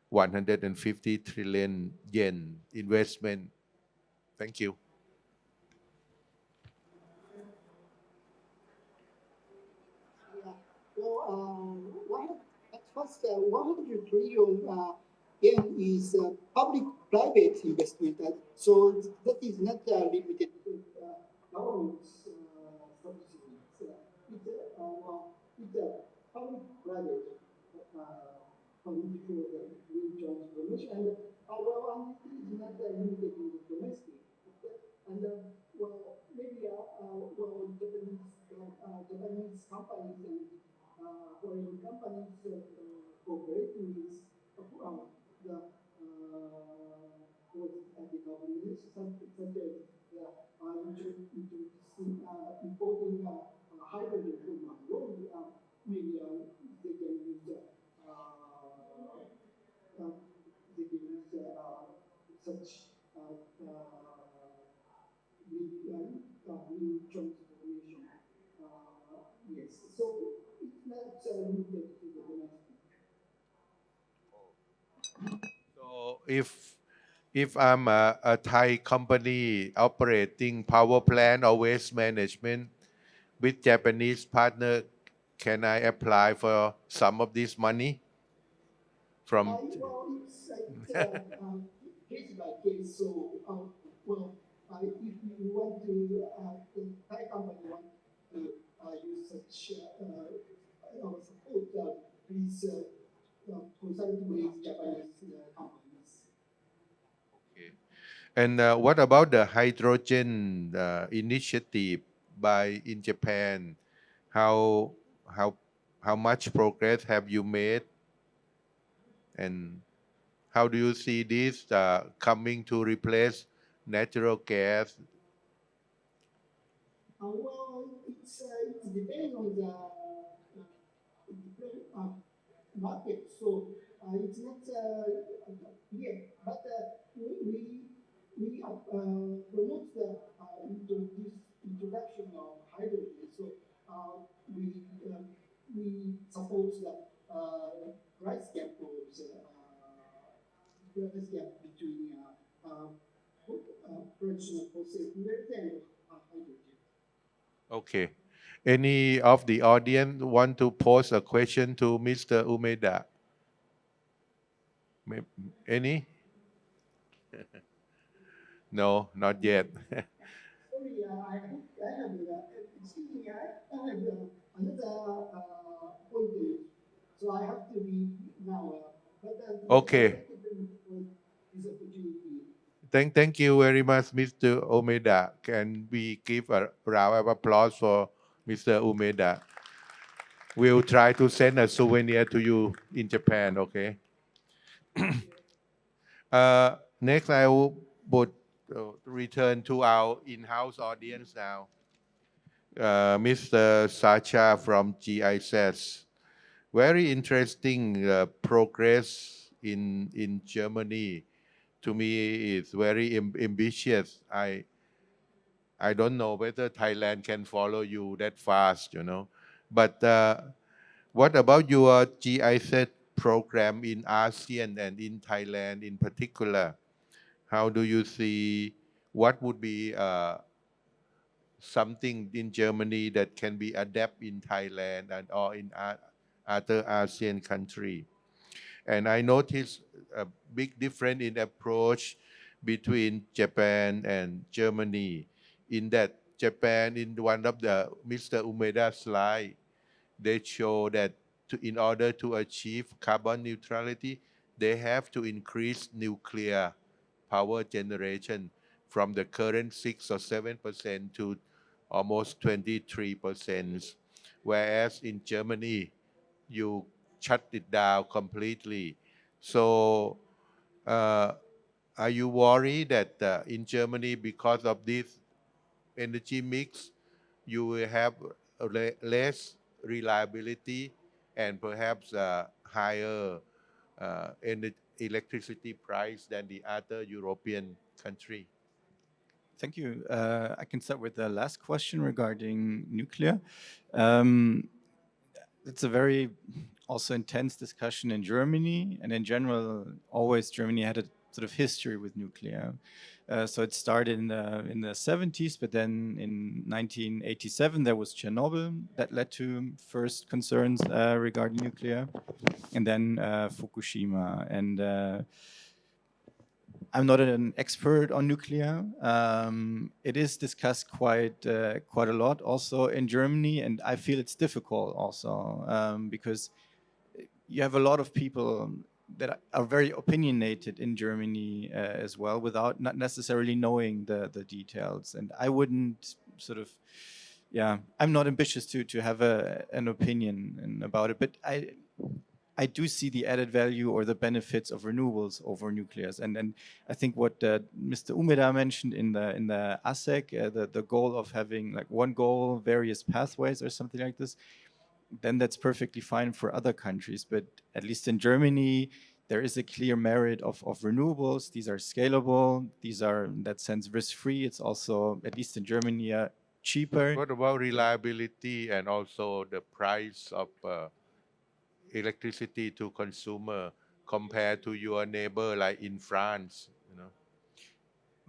150 trillion yen investment? Thank you. Yeah. Well, at first, 100 trillion yen is public-private investment. So that is not limited to government subsidies. It's a public-private community for the green transformation. And it is not limited to the domestic. And maybe Japanese companies and foreign companies cooperating with the decarbonization, such as introducing importing hydrogen from abroad. Maybe they can use they can use such green transformation. Yes, so it's not limited to the domestic. So if I'm a Thai company operating power plant or waste management with Japanese partner, can I apply for some of this money from? It's case by case. So, if you want to, the Thai company want to use such support, please consult with Japanese companies. Okay. And what about the hydrogen initiative by in Japan? How how how much progress have you made, and how do you see this coming to replace natural gas? It's depending on the market. So it's not clear, but we promote the introduction of hydrogen. So we we support the price gap between production of fossil fuels and hydrogen. Okay. Any of the audience want to pose a question to Mr. Umeda? Any? No, not yet. Sorry, I have excuse me, I have another point. So I have to be now. Okay. Thank you very much for this opportunity. Thank you very much, Mr. Umeda. Can we give a round of applause for Mr. Umeda? We'll try to send a souvenir to you in Japan, okay? Next, would return to our in-house audience now. Mr. Sacha from GIZ. Very interesting progress in Germany. To me, it's very ambitious. I don't know whether Thailand can follow you that fast, you know. But what about your GIZ program in ASEAN and in Thailand in particular? How do you see what would be something in Germany that can be adapted in Thailand and or in other ASEAN country? And I noticed a big difference in approach between Japan and Germany. In that Japan, in one of the Mr. Umeda slide, they show that in order to achieve carbon neutrality, they have to increase nuclear power generation from the current 6 or 7% to almost 23%. Whereas in Germany, you shut it down completely. So, uh, are you worried that in Germany, because of this energy mix, you will have less reliability and perhaps higher electricity price than the other European country? Thank you. I can start with the last question regarding nuclear. Um, it's a very also intense discussion in Germany, and in general, always Germany had a sort of history with nuclear. So it started in the 70s, but then in 1987 there was Chernobyl that led to first concerns regarding nuclear, and then Fukushima. And I'm not an expert on nuclear. It is discussed quite a lot also in Germany, and I feel it's difficult also because you have a lot of people that are very opinionated in Germany as well, without not necessarily knowing the details. And I wouldn't sort of, yeah, I'm not ambitious to have an opinion about it, but I do see the added value or the benefits of renewables over nuclears. And I think what Mr. Umeda mentioned in the ASEC, the goal of having like one goal, various pathways or something like this, then that's perfectly fine for other countries. But at least in Germany, there is a clear merit of renewables. These are scalable. These are, in that sense, risk-free. It's also, at least in Germany, cheaper. What about reliability and also the price of electricity to consumer compared to your neighbor like in France, you know?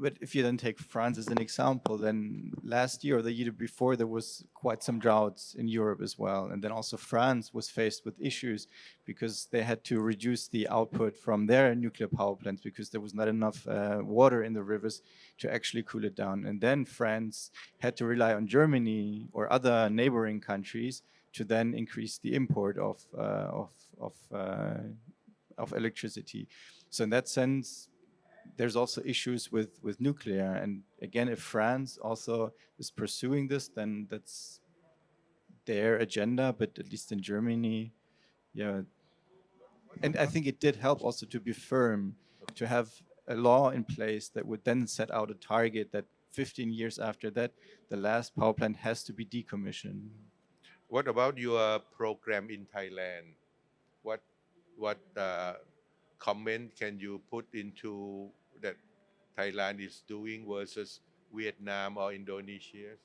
But if you then take France as an example, then last year or the year before, there was quite some droughts in Europe as well. And then also France was faced with issues because they had to reduce the output from their nuclear power plants because there was not enough water in the rivers to actually cool it down. And then France had to rely on Germany or other neighboring countries to then increase the import of electricity. So in that sense, there's also issues with nuclear. And again, if France also is pursuing this, then that's their agenda. But at least in Germany, yeah. And I think it did help also to be firm, to have a law in place that would then set out a target that 15 years after that, the last power plant has to be decommissioned. What about your program in Thailand? What comment can you put into that Thailand is doing versus Vietnam or Indonesia?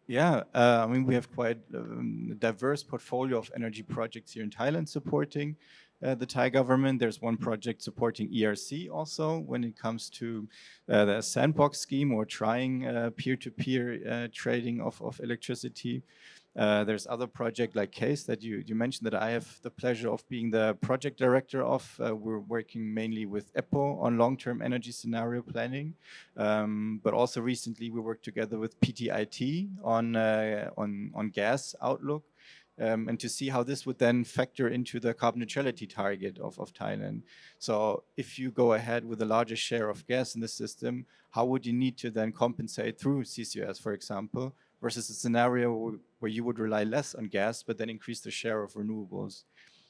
Yeah, I mean, we have quite a diverse portfolio of energy projects here in Thailand supporting the Thai government. There's one project supporting ERC also when it comes to the sandbox scheme or trying peer-to-peer trading of electricity. There's other project like CASE that you mentioned that I have the pleasure of being the project director of. We're working mainly with EPO on long-term energy scenario planning, but also recently we worked together with PTIT on gas outlook. And to see how this would then factor into the carbon neutrality target of Thailand. So if you go ahead with a larger share of gas in the system, how would you need to then compensate through CCUS, for example, versus a scenario where you would rely less on gas, but then increase the share of renewables?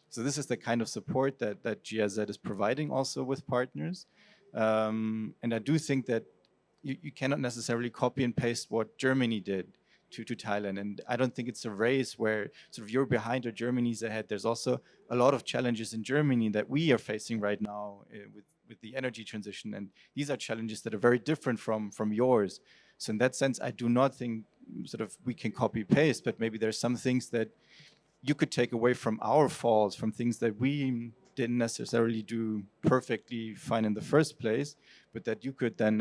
So this is the kind of support that GIZ is providing also with partners. And I do think that you cannot necessarily copy and paste what Germany did to Thailand. And I don't think it's a race where sort of you're behind or Germany's ahead. There's also a lot of challenges in Germany that we are facing right now with the energy transition. And these are challenges that are very different from yours. So in that sense, I do not think sort of we can copy paste, but maybe there's some things that you could take away from our faults, from things that we didn't necessarily do perfectly fine in the first place, but that you could then,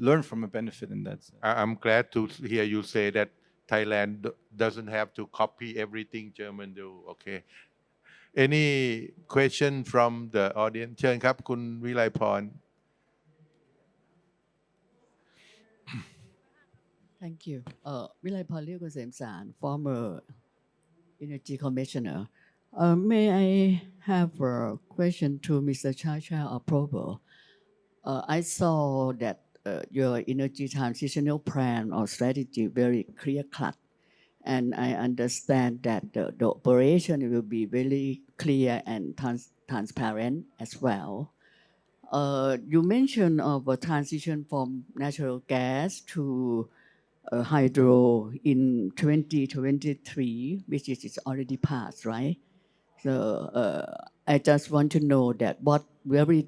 learn from a benefit in that sense. I'm glad to hear you say that Thailand doesn't have to copy everything German do. Okay. Any question from the audience? เชิญครับคุณวิไลพร Thank you. Vilaypal Liukusem-san, former Energy Commissioner. May I have a question to Mr. Chacha or Provo? I saw that your energy transitional plan or strategy very clear-cut, and I understand that the operation will be very clear and transparent as well. You mentioned of a transition from natural gas to hydro in 2023, which is already passed, right? So I just want to know that what will be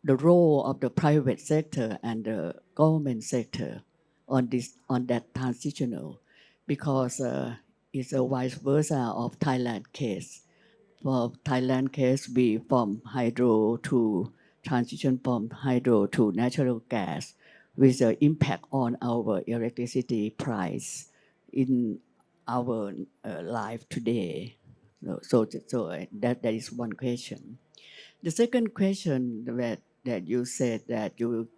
the role of the private sector and the government sector on that transitional, because it's a vice versa of Thailand case. For Thailand case, we from hydro to transition from hydro to natural gas, with the impact on our electricity price in our life today. So that is one question. The second question that you said that you will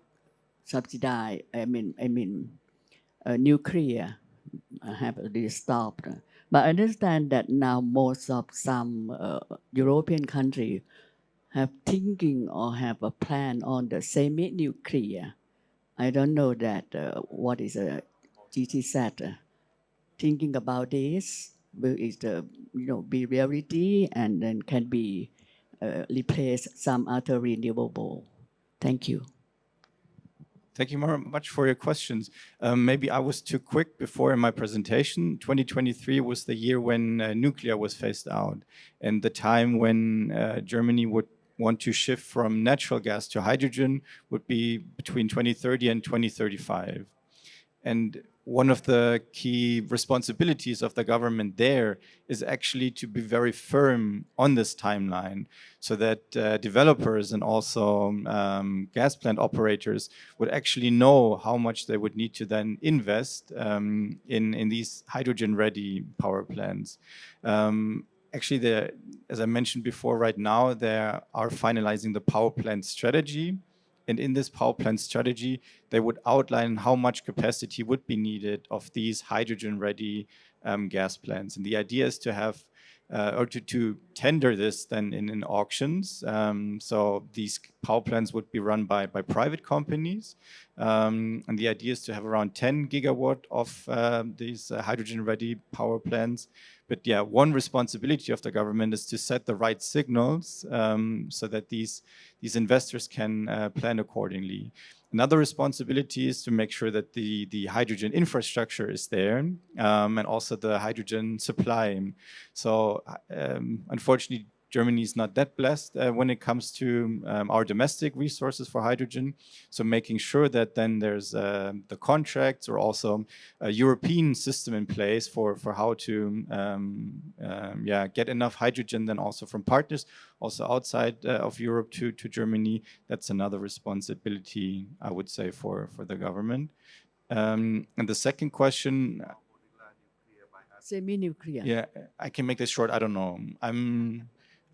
subsidize, nuclear have already stopped. But I understand that now most of some European countries have thinking or have a plan on the semi-nuclear. I don't know that what is a GTZ thinking about this. Will it be reality and then can be replace some other renewable? Thank you. Thank you very much for your questions. Maybe I was too quick before in my presentation. 2023 was the year when nuclear was phased out, and the time when Germany would want to shift from natural gas to hydrogen would be between 2030 and 2035. And one of the key responsibilities of the government there is actually to be very firm on this timeline, so that developers and also gas plant operators would actually know how much they would need to then invest in these hydrogen-ready power plants. Actually, as I mentioned before, right now they are finalizing the power plant strategy. And in this power plant strategy, they would outline how much capacity would be needed of these hydrogen-ready gas plants. And the idea is to have, or to tender this then in auctions. So these power plants would be run by private companies. And the idea is to have around 10 gigawatt of these hydrogen-ready power plants. But yeah, one responsibility of the government is to set the right signals so that these investors can plan accordingly. Another responsibility is to make sure that the hydrogen infrastructure is there and also the hydrogen supply. So unfortunately, Germany is not that blessed when it comes to our domestic resources for hydrogen. So making sure that then there's the contracts or also a European system in place for how to get enough hydrogen then also from partners, also outside of Europe to Germany. That's another responsibility, I would say, for the government. And the second question, Semi-nuclear. yeah, I can make this short. I don't know. I'm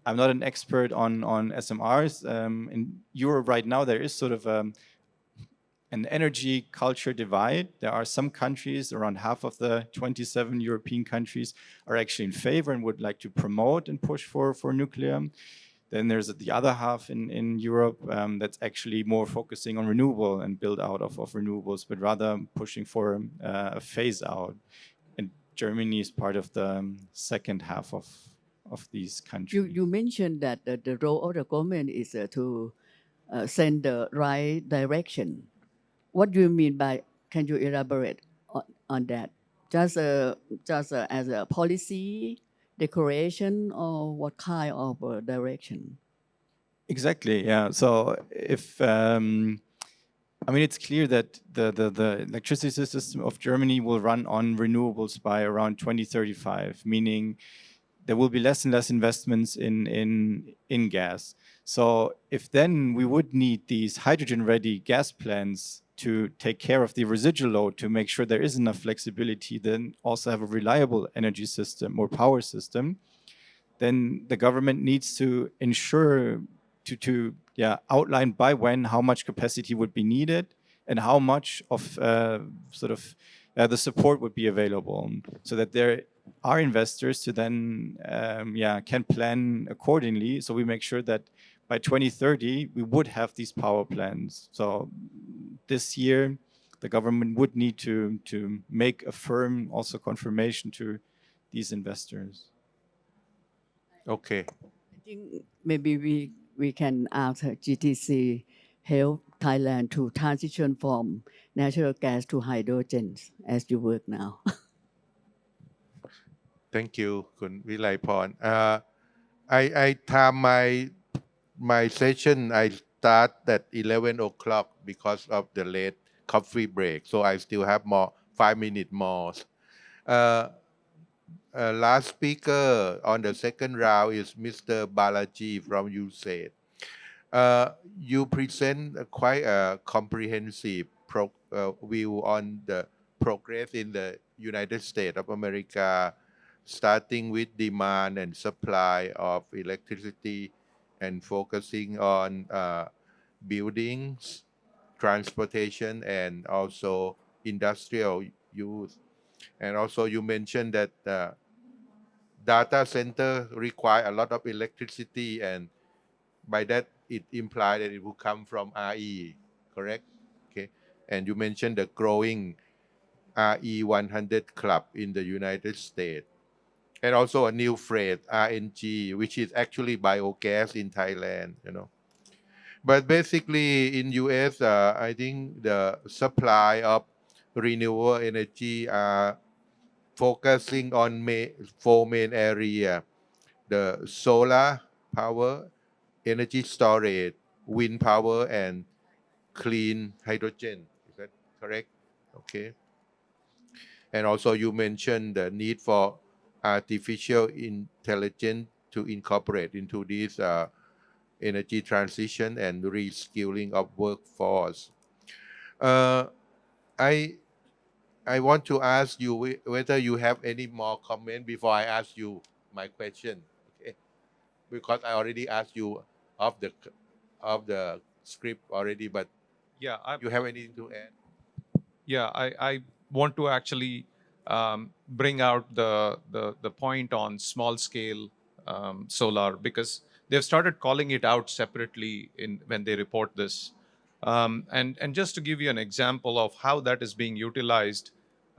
not an expert on SMRs. In Europe right now, there is sort of an energy culture divide. There are some countries, around half of the 27 European countries, are actually in favor and would like to promote and push for nuclear. Then there's the other half in Europe that's actually more focusing on renewable and build out of renewables, but rather pushing for a phase out. And Germany is part of the second half of these countries. You mentioned that the role of the government is to send the right direction. What do you mean by? Can you elaborate on that? Just as a policy declaration, or what kind of direction? Exactly. Yeah. So if I mean, it's clear that the electricity system of Germany will run on renewables by around 2035, meaning there will be less and less investments in gas. So if then we would need these hydrogen-ready gas plants to take care of the residual load, to make sure there is enough flexibility, then also have a reliable energy system or power system, then the government needs to ensure to outline by when how much capacity would be needed and how much of the support would be available, so that there are investors to then can plan accordingly. So we make sure that by 2030 we would have these power plants. So this year the government would need to make a firm also confirmation to these investors. Okay. I think maybe we can ask GTC help Thailand to transition from natural gas to hydrogen as you work now. Thank you, Kun Vilaiporn. I time my session. I start at 11 o'clock because of the late coffee break. So I still have 5 minutes more. Last speaker on the second round is Mr. Balaji from USAID. You present quite a comprehensive view on the progress in the United States of America, starting with demand and supply of electricity and focusing on buildings, transportation, and also industrial use. And also you mentioned that data center require a lot of electricity, and by that it implies that it will come from RE, correct? Okay. And you mentioned the growing RE 100 club in the United States, and also a new phrase, RNG, which is actually biogas in Thailand, But basically in US, I think the supply of renewable energy are focusing on four main area: the solar power, energy storage, wind power, and clean hydrogen. Is that correct? Okay. And also you mentioned the need for artificial intelligence to incorporate into this energy transition and reskilling of workforce. I want to ask you whether you have any more comment before I ask you my question. Okay, because I already asked you of the script already, but Yeah, you have anything to add? Yeah, I want to actually bring out the point on small scale solar, because they've started calling it out separately when they report this. And just to give you an example of how that is being utilized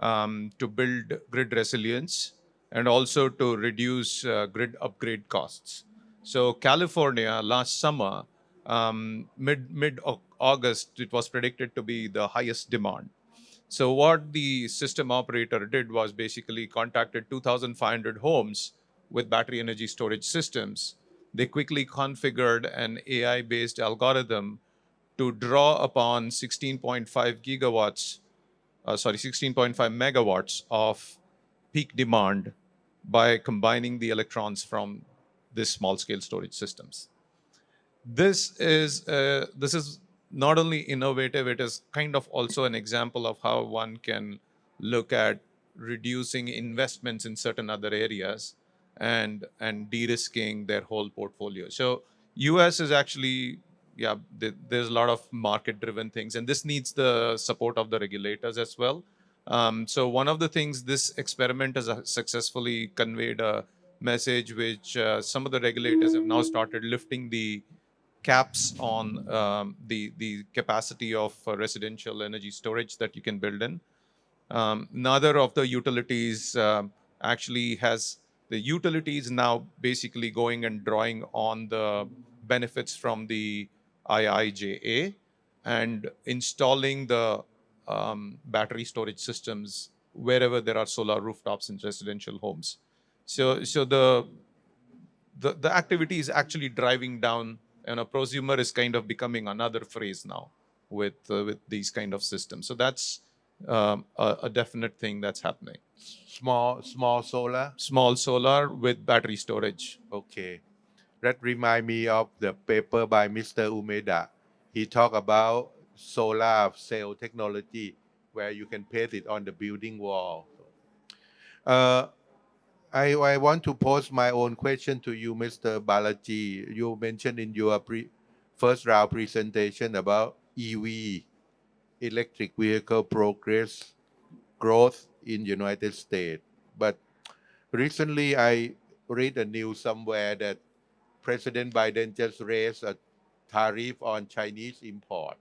to build grid resilience and also to reduce grid upgrade costs. So California last summer, mid August, it was predicted to be the highest demand. So what the system operator did was basically contacted 2,500 homes with battery energy storage systems. They quickly configured an AI-based algorithm to draw upon 16.5 megawatts of peak demand by combining the electrons from these small-scale storage systems. This is not only innovative, it is kind of also an example of how one can look at reducing investments in certain other areas and de-risking their whole portfolio. So US is actually, yeah, there's a lot of market-driven things, and this needs the support of the regulators as well. So one of the things, this experiment has successfully conveyed a message which some of the regulators have now started lifting the caps on the capacity of residential energy storage that you can build in. Neither of the utilities actually has the utilities now basically going and drawing on the benefits from the IIJA and installing the battery storage systems wherever there are solar rooftops in residential homes. So the activity is actually driving down, and a prosumer is kind of becoming another phrase now with these kind of systems. So that's a definite thing that's happening. Small solar. Small solar with battery storage. Okay. That remind me of the paper by Mr. Umeda. He talked about solar cell technology where you can paste it on the building wall. Uh, I want to pose my own question to you, Mr. Balaji. You mentioned in your first round presentation about EV, electric vehicle progress, growth in United States. But recently I read a news somewhere that President Biden just raised a tariff on Chinese import.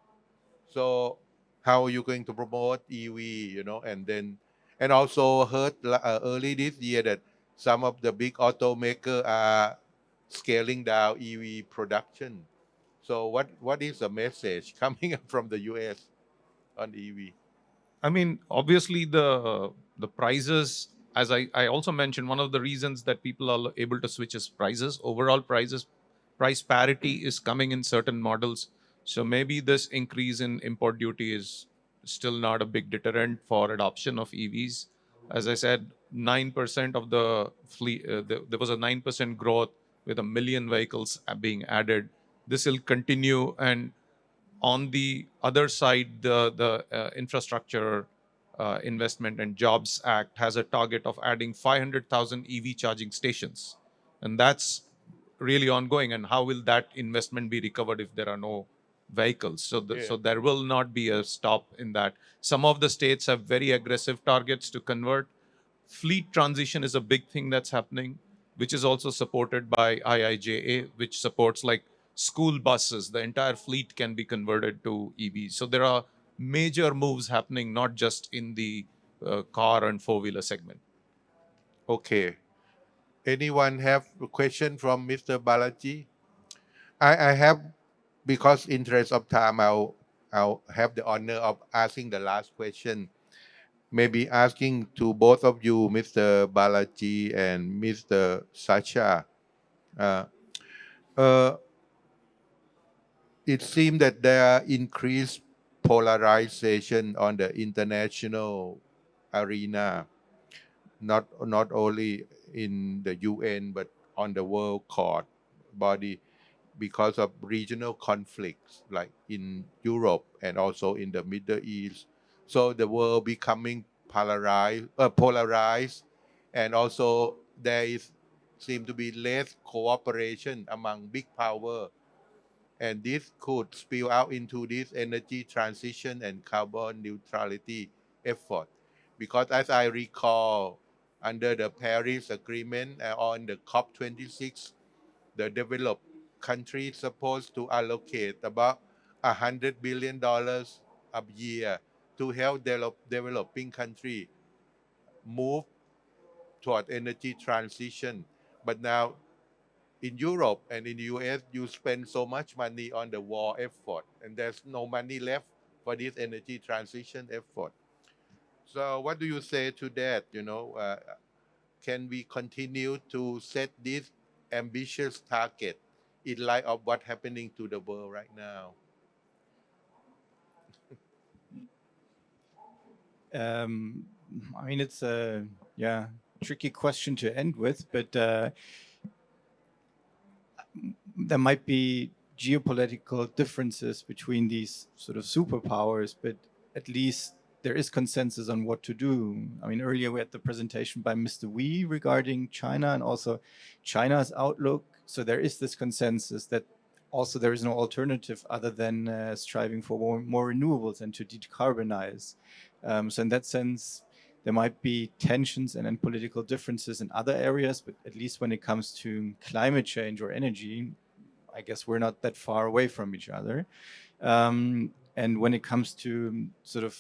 So how are you going to promote EV, and also heard early this year that some of the big automakers are scaling down EV production. So what is the message coming up from the US on EV? I mean, obviously the prices, as I also mentioned, one of the reasons that people are able to switch is prices. Overall prices, price parity is coming in certain models. So maybe this increase in import duty is still not a big deterrent for adoption of EVs. As I said, 9% of the fleet, there was a 9% growth with 1 million vehicles being added. This will continue, and on the other side, the Infrastructure Investment and Jobs Act has a target of adding 500,000 EV charging stations, and that's really ongoing. And how will that investment be recovered if there are no vehicles? So there will not be a stop in that. Some of the states have very aggressive targets to convert. Fleet transition is a big thing that's happening, which is also supported by IIJA, which supports like school buses. The entire fleet can be converted to EVs. So there are major moves happening, not just in the car and four-wheeler segment. Okay. Anyone have a question from Mr. Balaji? I have, because interest of time, I'll have the honor of asking the last question. Maybe asking to both of you, Mr. Balaji and Mr. Sacha. Uh, uh, it seems that there are increased polarization on the international arena, not only in the UN but on the world court body, because of regional conflicts like in Europe and also in the Middle East. So the world becoming polarized, and also there is seem to be less cooperation among big power, and this could spill out into this energy transition and carbon neutrality effort. Because as I recall, under the Paris Agreement on the COP26, the developed countries supposed to allocate about $100 billion a year to help developing country move toward energy transition. But now in Europe and in the US, you spend so much money on the war effort, and there's no money left for this energy transition effort. So, what do you say to that? Can we continue to set this ambitious target in light of what's happening to the world right now? I mean, it's a tricky question to end with, but there might be geopolitical differences between these sort of superpowers, but at least there is consensus on what to do. I mean, earlier we had the presentation by Mr. Wee regarding China and also China's outlook. So there is this consensus that also there is no alternative other than striving for more renewables and to decarbonize. So in that sense, there might be tensions and political differences in other areas, but at least when it comes to climate change or energy, I guess we're not that far away from each other. And when it comes to sort of,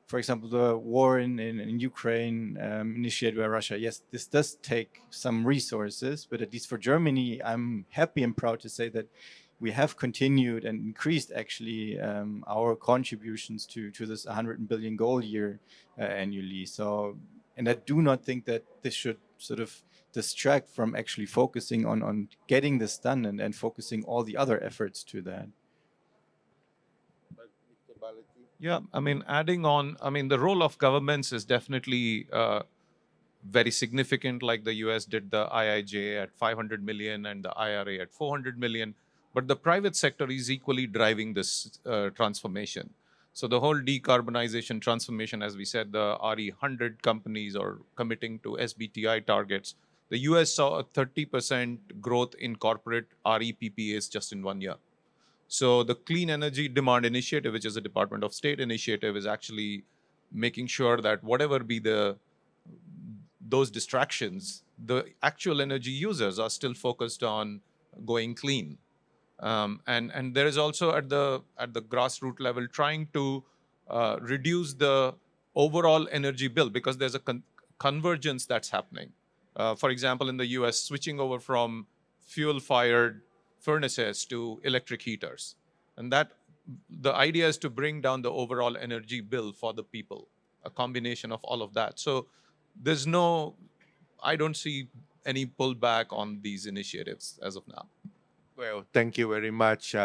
for example, the war in Ukraine initiated by Russia, yes, this does take some resources, but at least for Germany, I'm happy and proud to say that we have continued and increased actually our contributions to this 100 billion goal year annually. So, and I do not think that this should sort of distract from actually focusing on getting this done and focusing all the other efforts to that. Yeah, I mean, adding on, I mean, the role of governments is definitely very significant, like the US did the IIJ at 500 million and the IRA at 400 million. But the private sector is equally driving this transformation. So the whole decarbonization transformation, as we said, the RE100 companies are committing to SBTI targets. The US saw a 30% growth in corporate RE-PPAs just in 1 year. So the Clean Energy Demand Initiative, which is a Department of State initiative, is actually making sure that whatever be those distractions, the actual energy users are still focused on going clean. And there is also at the grassroots level trying to reduce the overall energy bill because there's a convergence that's happening. For example, in the US, switching over from fuel-fired furnaces to electric heaters. And that the idea is to bring down the overall energy bill for the people, a combination of all of that. So there's I don't see any pullback on these initiatives as of now. Well, thank you very much.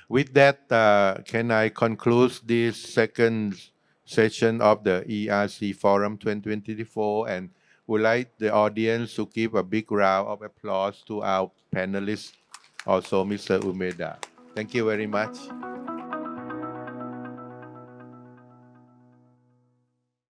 With that, can I conclude this second session of the ERC Forum 2024 and would like the audience to give a big round of applause to our panelists, also Mr. Umeda. Thank you very much.